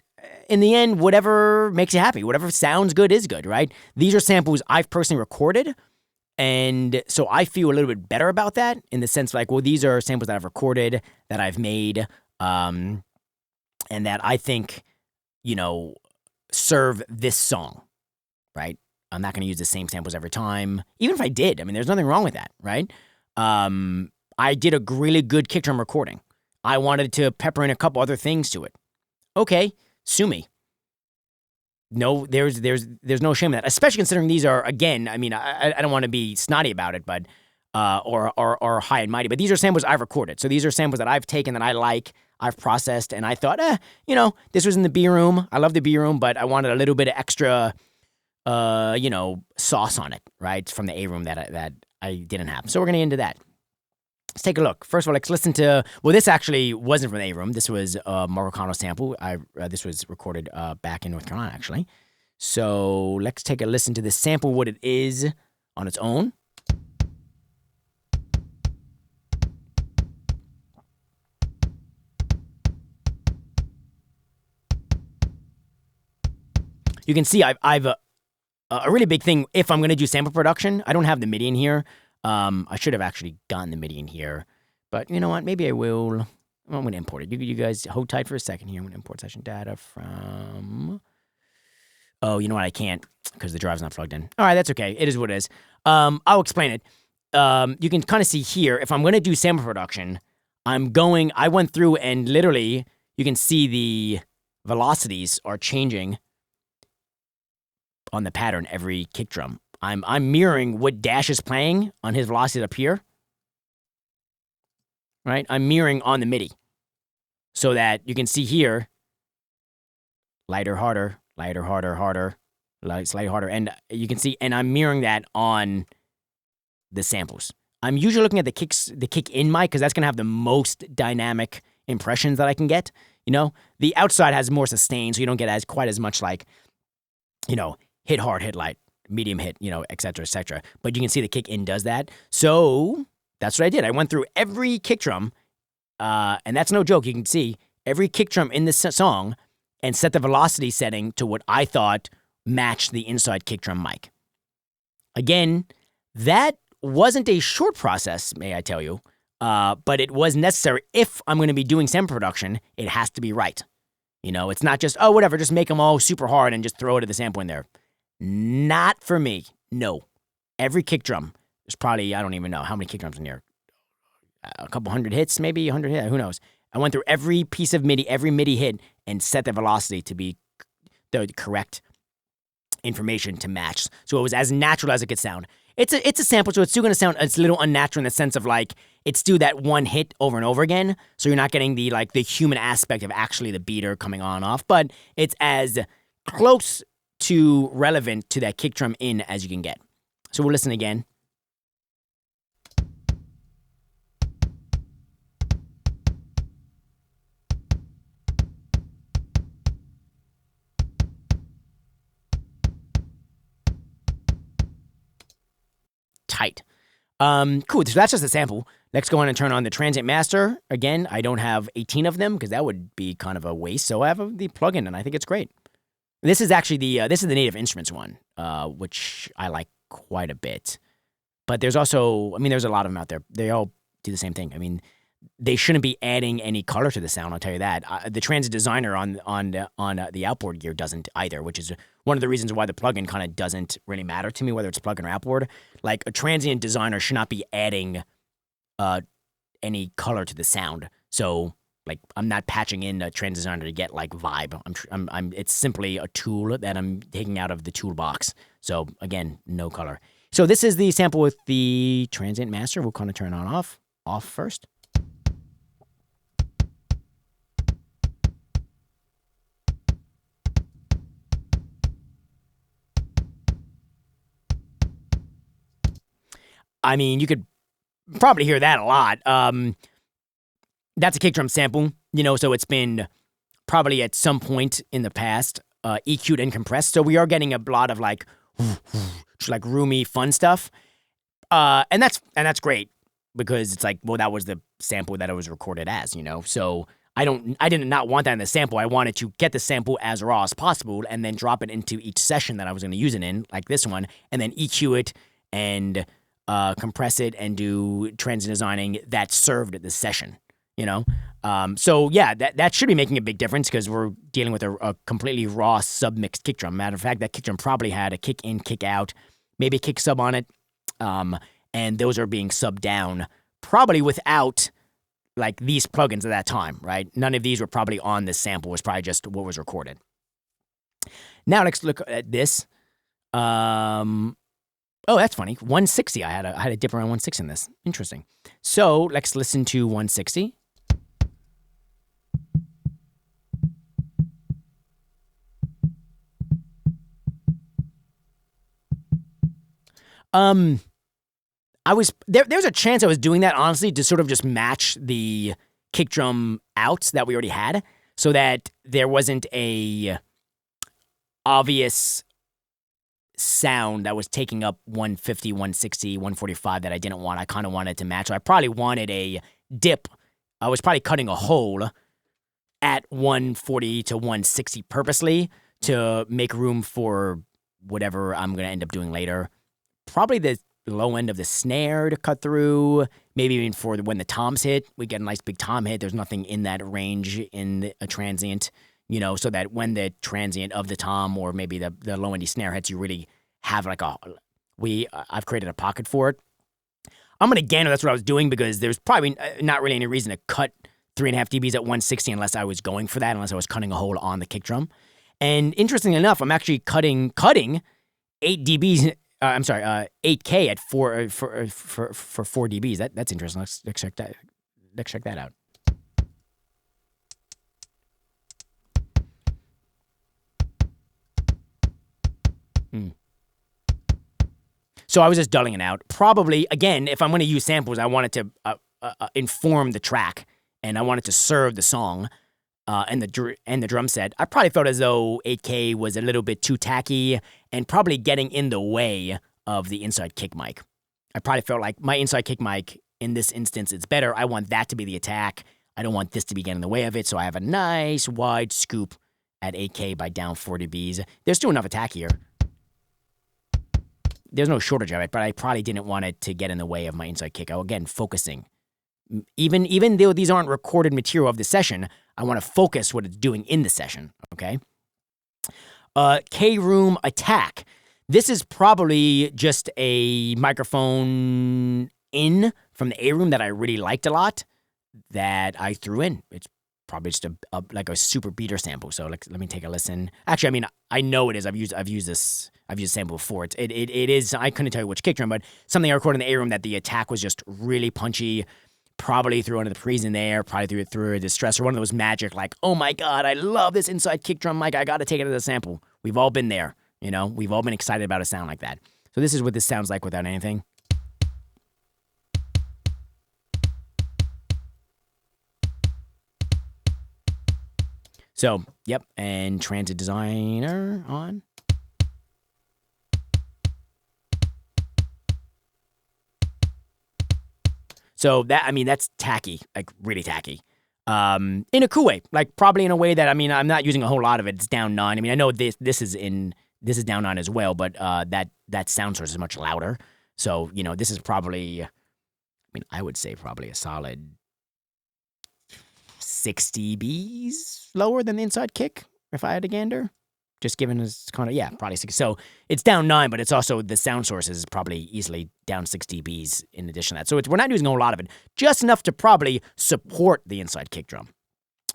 in the end, whatever makes you happy, whatever sounds good is good, right? These are samples I've personally recorded, and so I feel a little bit better about that in the sense like, well, these are samples that I've recorded, that I've made, and that I think, serve this song, right? I'm not going to use the same samples every time, even if I did. I mean, there's nothing wrong with that, right? I did a really good kick drum recording. I wanted to pepper in a couple other things to it. Okay. Sue me. No, there's no shame in that, especially considering these are, again, I mean, I don't want to be snotty about it, but, or high and mighty, but these are samples I've recorded. So these are samples that I've taken that I like, I've processed, and I thought, this was in the B room. I love the B room, but I wanted a little bit of extra, sauce on it, right? From the A room that I didn't have. So we're going to get into that. Let's take a look. First of all, let's listen to, well, this actually wasn't from the A-Room. This was a Marocano sample. This was recorded back in North Carolina, actually. So let's take a listen to this sample, what it is on its own. You can see I've a really big thing, if I'm going to do sample production, I don't have the MIDI in here. I should have actually gotten the MIDI in here, but you know what? Maybe I will. I'm going to import it. You guys hold tight for a second here. I'm going to import session data from. Oh, you know what? I can't because the drive's not plugged in. All right, that's okay. It is what it is. I'll explain it. You can kind of see here, if I'm going to do sample production, I went through and literally, you can see the velocities are changing on the pattern every kick drum. I'm mirroring what Dash is playing on his velocity up here. Right? I'm mirroring on the MIDI. So that you can see here, lighter, harder, lighter, harder, harder, slightly harder. And you can see, and I'm mirroring that on the samples. I'm usually looking at the kick in mic, because that's going to have the most dynamic impressions that I can get. The outside has more sustain, so you don't get quite as much like, hit hard, hit light, medium hit, et cetera, et cetera. But you can see the kick in does that. So that's what I did. I went through every kick drum, and that's no joke. You can see every kick drum in this song and set the velocity setting to what I thought matched the inside kick drum mic. Again, that wasn't a short process, may I tell you, but it was necessary. If I'm going to be doing sample production, it has to be right. It's not just, oh, whatever, just make them all super hard and just throw it at the sample in there. Not for me. No. Every kick drum, there's probably, I don't even know how many kick drums in here. A couple hundred hits, maybe 100 hits, who knows. I went through every piece of MIDI, every MIDI hit, and set the velocity to be the correct information to match. So it was as natural as it could sound. It's a sample, so it's still going to sound, it's a little unnatural in the sense of like, it's still that one hit over and over again. So you're not getting the human aspect of actually the beater coming on and off, but it's as close to relevant to that kick drum in as you can get. So we'll listen again. Tight. Cool. So that's just a sample. Let's go on and turn on the transient master. Again, I don't have 18 of them because that would be kind of a waste. So I have the plugin, and I think it's great. This is actually the Native Instruments one, which I like quite a bit. But there's also, I mean, there's a lot of them out there. They all do the same thing. I mean, they shouldn't be adding any color to the sound. I'll tell you that. The Transit Designer on the outboard gear doesn't either, which is one of the reasons why the plugin kind of doesn't really matter to me, whether it's plugin or outboard. Like a Transient Designer should not be adding any color to the sound. So like I'm not patching in a Transit Designer to get like vibe. It's simply a tool that I'm taking out of the toolbox. So again, no color. So this is the sample with the Transient Master. We'll kind of turn on off first. I mean, you could probably hear that a lot. That's a kick drum sample, you know, so it's been probably at some point in the past EQ'd and compressed. So we are getting a lot of like roomy, fun stuff. And that's great because it's like, well, that was the sample that it was recorded as, you know. So I did not want that in the sample. I wanted to get the sample as raw as possible and then drop it into each session that I was going to use it in, like this one, and then EQ it and compress it and do transient designing that served the session, you know? So yeah, that should be making a big difference because we're dealing with a completely raw sub-mixed kick drum. Matter of fact, that kick drum probably had a kick in, kick out, maybe a kick sub on it. And those are being subbed down probably without like these plugins at that time, right? None of these were probably on this sample. It was probably just what was recorded. Now let's look at this. Oh, that's funny. 160. I had a dip around 160 in this. Interesting. So let's listen to 160. There's a chance I was doing that honestly to sort of just match the kick drum outs that we already had so that there wasn't a obvious sound that was taking up 150, 160, 145 that I didn't want. I kind of wanted to match. So I probably wanted a dip. I was probably cutting a hole at 140 to 160 purposely to make room for whatever I'm going to end up doing later. Probably the low end of the snare to cut through, maybe even for when the toms hit, we get a nice big tom hit. There's nothing in that range in a transient, you know, so that when the transient of the tom or maybe the low endy snare hits, you really have like I've created a pocket for it. I'm going to gainer, that's what I was doing because there's probably not really any reason to cut 3.5 dBs at 160 unless I was going for that, unless I was cutting a hole on the kick drum. And interestingly enough, I'm actually cutting 8 dBs. 8K at 4 for 4 dBs. That's interesting. Let's check that. Let's check that out. So I was just dulling it out. Probably again, if I'm going to use samples, I wanted to inform the track and I wanted to serve the song. And the drum set, I probably felt as though 8K was a little bit too tacky and probably getting in the way of the inside kick mic. I probably felt like my inside kick mic, in this instance, it's better. I want that to be the attack. I don't want this to be getting in the way of it, so I have a nice wide scoop at 8K by down 4 dBs. There's still enough attack here. There's no shortage of it, but I probably didn't want it to get in the way of my inside kick. Again, focusing. Even though these aren't recorded material of the session, I want to focus what it's doing in the session, okay? K-Room Attack. This is probably just a microphone in from the A-Room that I really liked a lot that I threw in. It's probably just like a super beater sample. So let me take a listen. Actually, I mean, I know it is. I've used this sample before. It is. I couldn't tell you which kick drum, but something I recorded in the A-Room that the attack was just really punchy. Probably threw one of the pre's in there, probably threw a distressor, one of those magic, like, oh my God, I love this inside kick drum mic, I gotta take it as a sample. We've all been there, you know? We've all been excited about a sound like that. So this is what this sounds like without anything. So, yep, and Transit Designer on. So that, I mean, that's tacky, like really tacky. In a cool way, like probably in a way that, I mean, I'm not using a whole lot of it. It's down 9. I mean, I know this is down 9 as well, but that sound source is much louder. So, you know, this is probably, I mean, I would say probably a solid 6 dBs lower than the inside kick, if I had to gander. Just given as kind of, yeah, probably 6. So it's down 9, but it's also, the sound source is probably easily down 6 dBs in addition to that. So we're not using a whole lot of it, just enough to probably support the inside kick drum,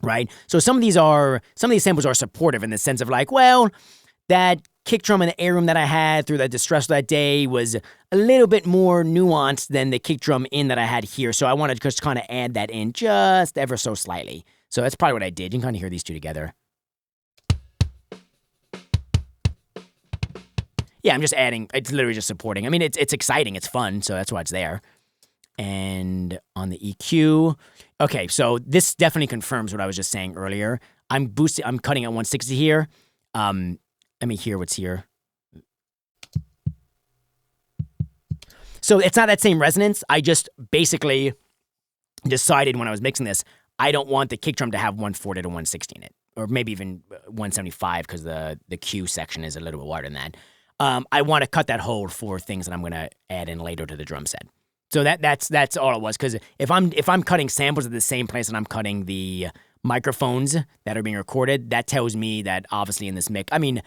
right? So some of these samples are supportive in the sense of like, well, that kick drum in the air room that I had through the distress that day was a little bit more nuanced than the kick drum in that I had here. So I want to just kind of add that in just ever so slightly. So that's probably what I did. You can kind of hear these two together. Yeah, I'm just adding. It's literally just supporting. I mean, it's exciting. It's fun. So that's why it's there. And on the EQ, okay, so this definitely confirms what I was just saying earlier. I'm cutting at 160 here. Let me hear what's here. So it's not that same resonance. I just basically decided when I was mixing this, I don't want the kick drum to have 140 to 160 in it, or maybe even 175 because the Q section is a little bit wider than that. I want to cut that hole for things that I'm going to add in later to the drum set. So that's all it was. Because if I'm cutting samples at the same place that I'm cutting the microphones that are being recorded, that tells me that obviously in this mix, I mean,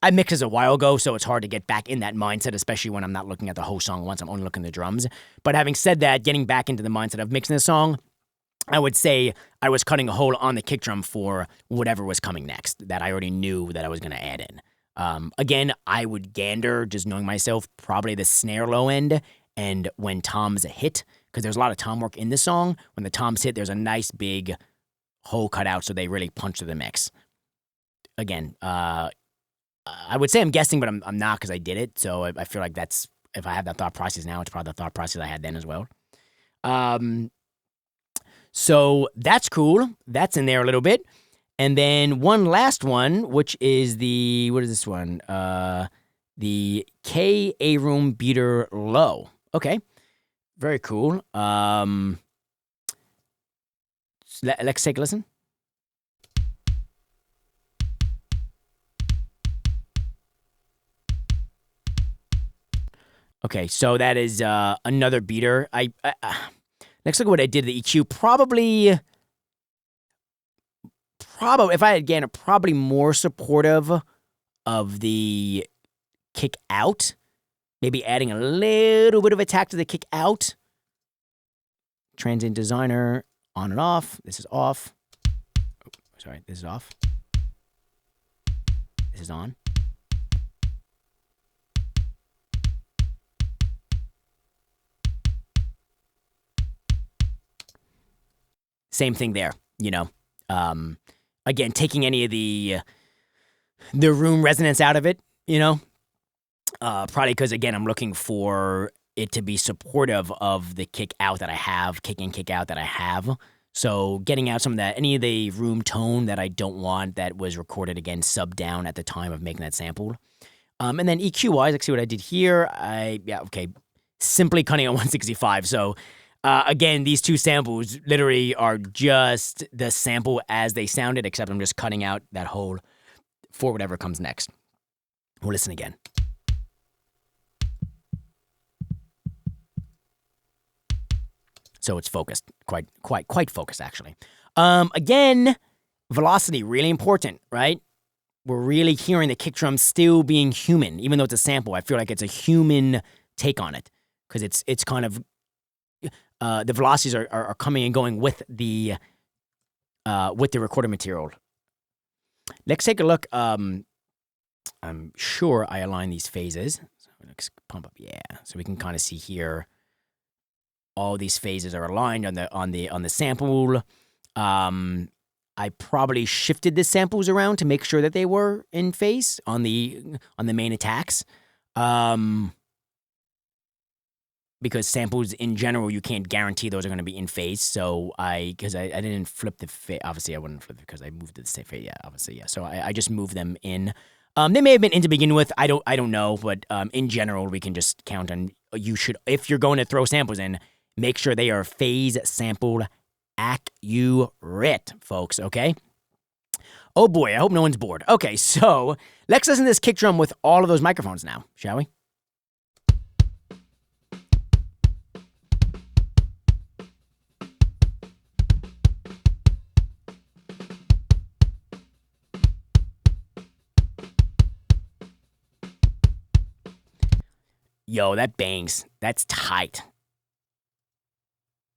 I mixed this a while ago, so it's hard to get back in that mindset, especially when I'm not looking at the whole song once. I'm only looking at the drums. But having said that, getting back into the mindset of mixing the song, I would say I was cutting a hole on the kick drum for whatever was coming next that I already knew that I was going to add in. Again, I would gander, just knowing myself, probably the snare low end and when toms hit, because there's a lot of tom work in this song. When the toms hit, there's a nice big hole cut out so they really punch through the mix. Again, I would say I'm guessing, but I'm not because I did it. So I feel like that's, if I have that thought process now, it's probably the thought process I had then as well. So that's cool. That's in there a little bit. And then one last one, which is what is this one? The K-A Room Beater Low. Okay. Very cool. Let's take a listen. Okay, so that is another beater. Let's look at what I did to the EQ. Probably, if I had again, probably more supportive of the kick out. Maybe adding a little bit of attack to the kick out. Transient Designer on and off. This is off. Oh, sorry, this is off. This is on. Same thing there, you know. Again, taking any of the room resonance out of it, you know. Probably because, again, I'm looking for it to be supportive of the kick out that I have, kick in, kick out that I have. So getting out some of that, any of the room tone that I don't want that was recorded, again, sub down at the time of making that sample. And then EQ-wise, let's see what I did here. Simply cutting at 165. So, again, these two samples literally are just the sample as they sounded, except I'm just cutting out that hole for whatever comes next. We'll listen again. So it's focused, quite focused, actually. Again, velocity, really important, right? We're really hearing the kick drum still being human, even though it's a sample. I feel like it's a human take on it, because it's kind of the velocities are coming and going with the recorded material. Let's take a look. I'm sure I align these phases. So let's pump up, yeah. So we can kind of see here. All these phases are aligned on the sample. I probably shifted the samples around to make sure that they were in phase on the main attacks. Because samples in general, you can't guarantee those are going to be in phase. So because I didn't flip the phase. Obviously, I wouldn't flip it because I moved to the same phase. Yeah, obviously, yeah. So I just moved them in. They may have been in to begin with. I don't know, but in general, we can just count on. You should, if you're going to throw samples in, make sure they are phase sample accurate, folks. Okay. Oh boy, I hope no one's bored. Okay, so let's listen to this kick drum with all of those microphones now, shall we? Yo, that bangs. That's tight.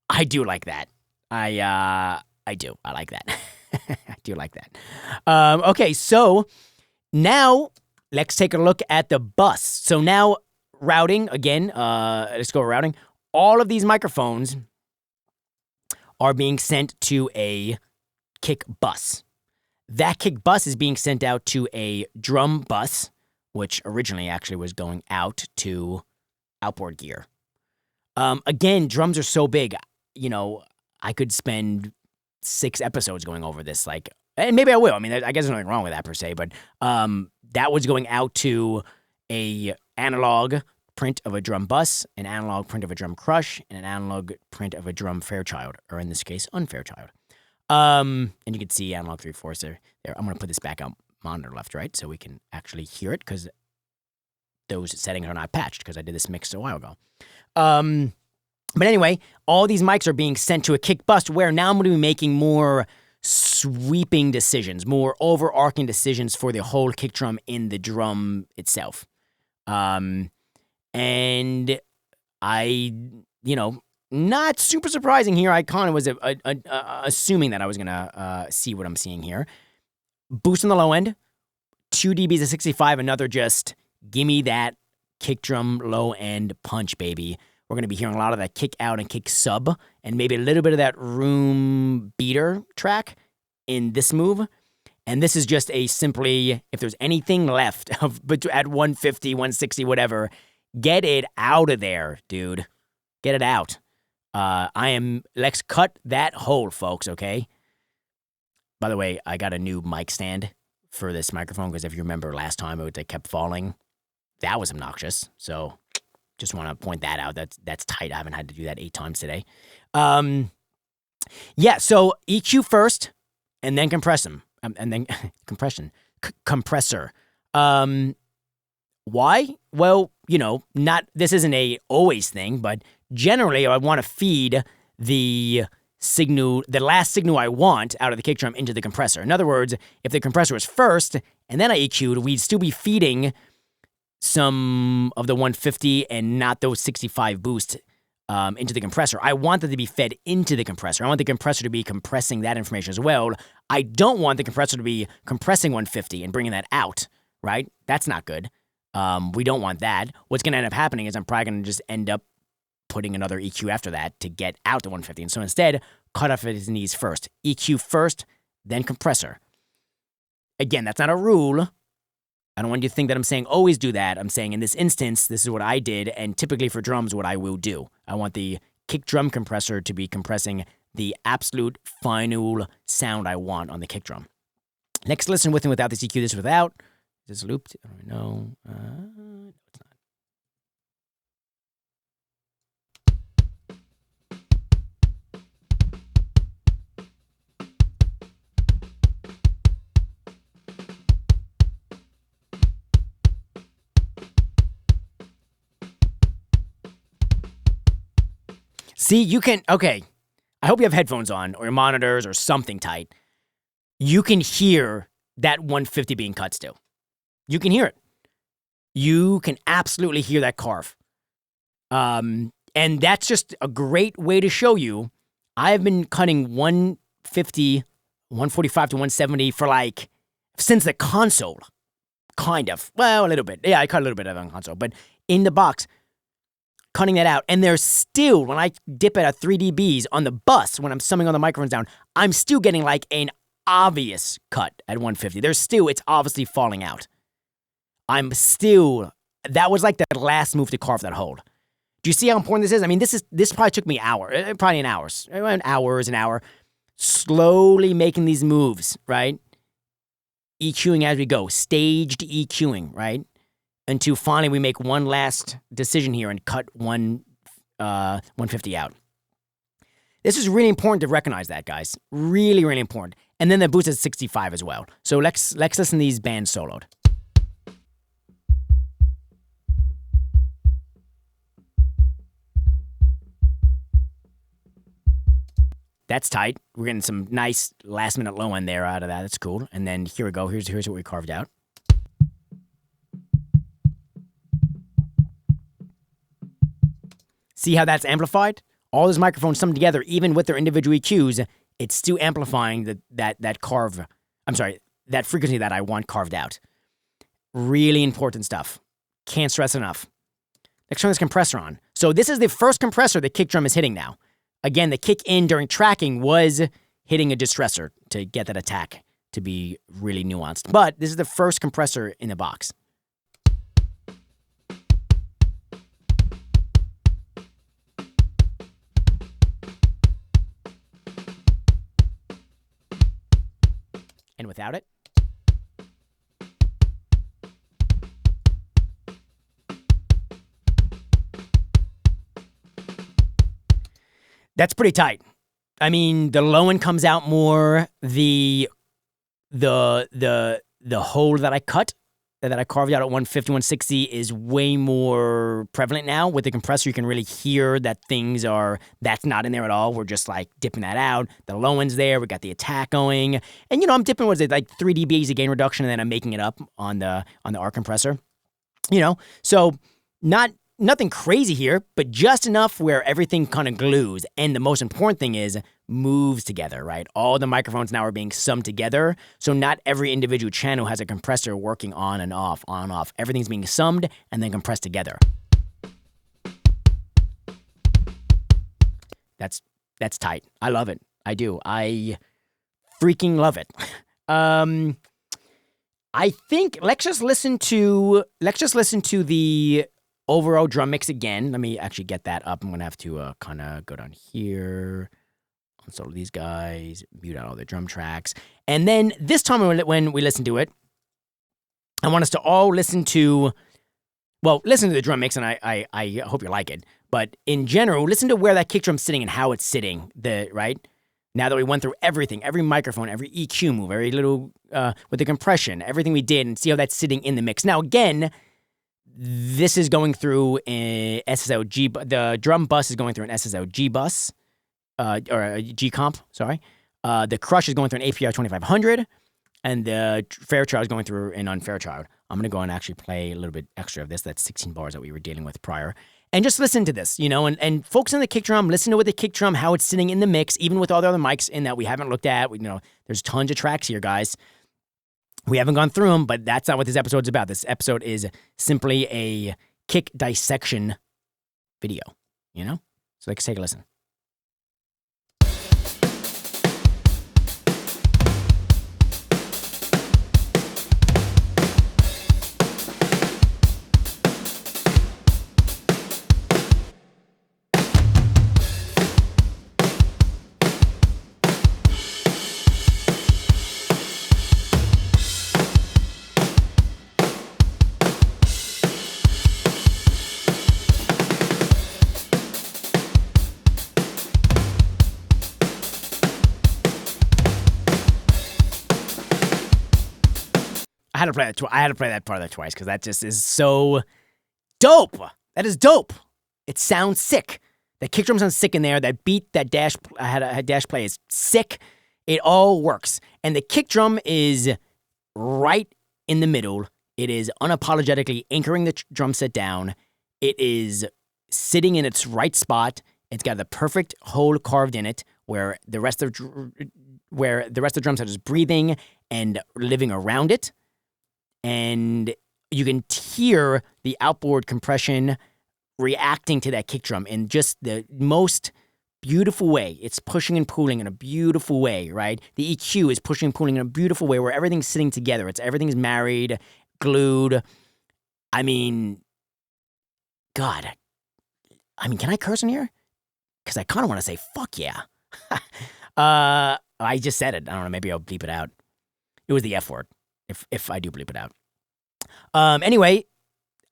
I do like that. I do. I like that. I do like that. Okay, so now let's take a look at the bus. So now routing again. Let's go routing. All of these microphones are being sent to a kick bus. That kick bus is being sent out to a drum bus, which originally actually was going out to outboard gear. Again, drums are so big, I could spend 6 episodes going over this, and maybe I will. I mean, I guess there's nothing wrong with that per se, but that was going out to a analog print of a drum bus, an analog print of a drum crush, and an analog print of a drum Fairchild, or in this case, unfairchild. And you can see analog 3/4 there. I'm going to put this back on monitor left, right, so we can actually hear it, because those settings are not patched, because I did this mix a while ago. But anyway, all these mics are being sent to a kick bus, where now I'm going to be making more sweeping decisions, more overarching decisions for the whole kick drum in the drum itself. And I, not super surprising here. I kind of was assuming that I was going to see what I'm seeing here. Boost on the low end, 2 dBs of 65, another just gimme that kick drum low end punch, baby. We're going to be hearing a lot of that kick out and kick sub, and maybe a little bit of that room beater track in this move. And this is just a simply, if there's anything left at 150, 160, get it out of there, dude. Get it out. Let's cut that hole, folks, okay? By the way, I got a new mic stand for this microphone, because if you remember last time, it kept falling. That was obnoxious, so just want to point that out. That's tight. I haven't had to do that 8 times today. Yeah, so EQ first, and then compress them. And then compressor. Why? Well, this isn't a always thing, but generally I want to feed the last signal I want out of the kick drum into the compressor. In other words, if the compressor was first, and then I EQ'd, we'd still be feeding some of the 150 and not those 65 boost into the compressor. I want them to be fed into the compressor. I want the compressor to be compressing that information as well. I don't want the compressor to be compressing 150 and bringing that out, right? That's not good. We don't want that. What's going to end up happening is I'm probably going to just end up putting another EQ after that to get out the 150. And so instead, cut off at his knees first. EQ first, then compressor. Again, that's not a rule. I don't want you to think that I'm saying always do that. I'm saying in this instance, this is what I did, and typically for drums, what I will do. I want the kick drum compressor to be compressing the absolute final sound I want on the kick drum. Next, listen with and without this EQ. This without. Is this looped? I don't know. No, it's not. See, you can, okay, I hope you have headphones on or your monitors or something tight. You can hear that 150 being cut still. You can hear it. You can absolutely hear that carve. And that's just a great way to show you. I have been cutting 150, 145 to 170 for since the console. Kind of. Well, a little bit. Yeah, I cut a little bit of it on console. But in the box, cutting that out. And there's still, when I dip at a 3 dBs on the bus, when I'm summing all the microphones down, I'm still getting an obvious cut at 150. It's obviously falling out. That was like the last move to carve that hold. Do you see how important this is? I mean, this probably took me probably an hour, slowly making these moves, right? EQing as we go, staged EQing, right? Until finally we make one last decision here and cut 150 out. This is really important to recognize that, guys. Really, really important. And then the boost is 65 as well. So let's listen to these bands soloed. That's tight. We're getting some nice last-minute low end there out of that. That's cool. And then here we go. Here's what we carved out. See how that's amplified? All those microphones summed together, even with their individual EQs, it's still amplifying that frequency that I want carved out. Really important stuff. Can't stress enough. Let's turn this compressor on. So this is the first compressor the kick drum is hitting now. Again, the kick in during tracking was hitting a distressor to get that attack to be really nuanced. But this is the first compressor in the box. And without it, that's pretty tight. I mean, the low end comes out more. The hole that I cut, that I carved out at 150, 160 is way more prevalent now. With the compressor, you can really hear that that's not in there at all. We're just like dipping that out. The low end's there. We got the attack going. And, I'm dipping, like 3 dBs of gain reduction, and then I'm making it up on the arc compressor. So nothing crazy here, but just enough where everything kind of glues. And the most important thing is moves together, right? All the microphones now are being summed together. So not every individual channel has a compressor working on and off, on and off. Everything's being summed and then compressed together. That's tight. I love it. I do. I freaking love it. I think let's just listen to the overall drum mix again. Let me actually get that up. I'm going to have to kind of go down here, unsolo these guys, mute out all the drum tracks. And then this time when we listen to it, I want us to all listen to the drum mix, and I hope you like it. But in general, listen to where that kick drum's sitting and how it's sitting, right? Now that we went through everything, every microphone, every EQ move, every little, with the compression, everything we did, and see how that's sitting in the mix. Now, again, this is going through an SSLG. The drum bus is going through an SSLG bus, or a G comp. Sorry. The crush is going through an APR 2500, and the Fairchild is going through an unfairchild. I'm gonna go and actually play a little bit extra of this. That's 16 bars that we were dealing with prior, and just listen to this, and focus on the kick drum. Listen to what the kick drum, how it's sitting in the mix, even with all the other mics in that we haven't looked at. There's tons of tracks here, guys. We haven't gone through them, but that's not what this episode's about. This episode is simply a kick dissection video, So let's take a listen. I had to play that part of that twice because that just is so dope. That is dope. It sounds sick. That kick drum sounds sick in there. That beat, that dash, I had dash play is sick. It all works. And the kick drum is right in the middle. It is unapologetically anchoring the drum set down. It is sitting in its right spot. It's got the perfect hole carved in it where the rest of the drum set is breathing and living around it. And you can hear the outboard compression reacting to that kick drum in just the most beautiful way. It's pushing and pulling in a beautiful way, right? The EQ is pushing and pulling in a beautiful way where everything's sitting together. Everything's married, glued. I mean, God. I mean, can I curse in here? Because I kind of want to say, fuck yeah. I just said it. I don't know. Maybe I'll bleep it out. It was the F word, if I do bleep it out. Anyway,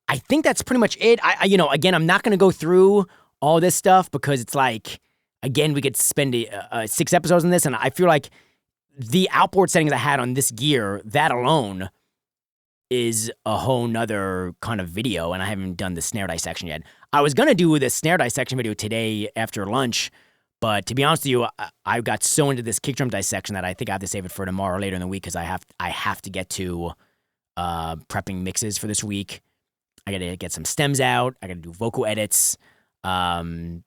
I think that's pretty much it. Again, I'm not going to go through all this stuff because it's like, again, we could spend 6 episodes on this, and I feel like the outboard settings I had on this gear, that alone is a whole nother kind of video, and I haven't done the snare dissection yet. I was going to do the snare dissection video today after lunch, but to be honest with you, I got so into this kick drum dissection that I think I have to save it for tomorrow later in the week because I have to get to prepping mixes for this week. I got to get some stems out. I got to do vocal edits. I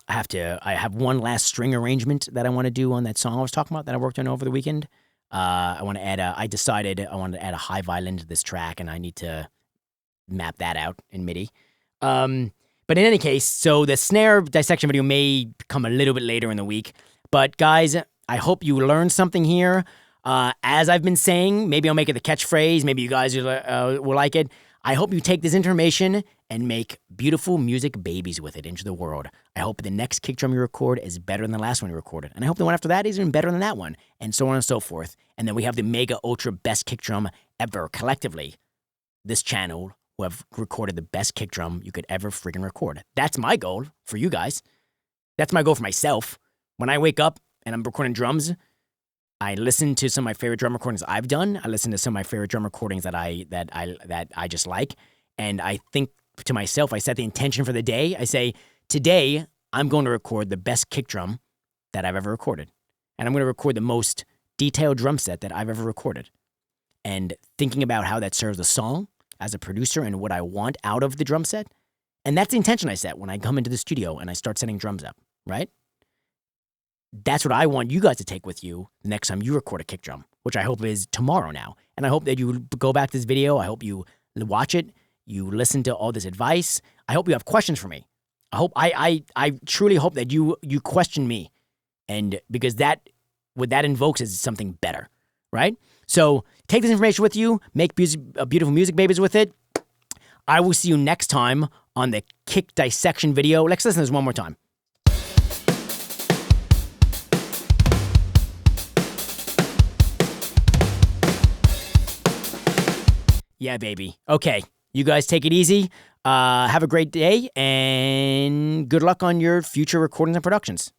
have one last string arrangement that I want to do on that song I was talking about that I worked on over the weekend. I decided I wanted to add a high violin to this track, and I need to map that out in MIDI. But in any case, so the snare dissection video may come a little bit later in the week. But guys, I hope you learned something here. As I've been saying, maybe I'll make it the catchphrase. Maybe you guys will like it. I hope you take this information and make beautiful music babies with it into the world. I hope the next kick drum you record is better than the last one you recorded. And I hope the one after that is even better than that one. And so on and so forth. And then we have the mega ultra best kick drum ever collectively. This channel will have recorded the best kick drum you could ever freaking record. That's my goal for you guys. That's my goal for myself. When I wake up and I'm recording drums, I listen to some of my favorite drum recordings I've done. I listen to some of my favorite drum recordings that I just like. And I think to myself, I set the intention for the day. I say, today, I'm going to record the best kick drum that I've ever recorded. And I'm going to record the most detailed drum set that I've ever recorded. And thinking about how that serves the song as a producer and what I want out of the drum set. And that's the intention I set when I come into the studio and I start setting drums up, right? That's what I want you guys to take with you the next time you record a kick drum, which I hope is tomorrow now. And I hope that you go back to this video. I hope you watch it. You listen to all this advice. I hope you have questions for me. I truly hope that you question me. And because what that invokes is something better, right? So take this information with you. Make beautiful music babies with it. I will see you next time on the kick dissection video. Let's listen to this one more time. Yeah, baby. Okay. You guys take it easy. Have a great day, and good luck on your future recordings and productions.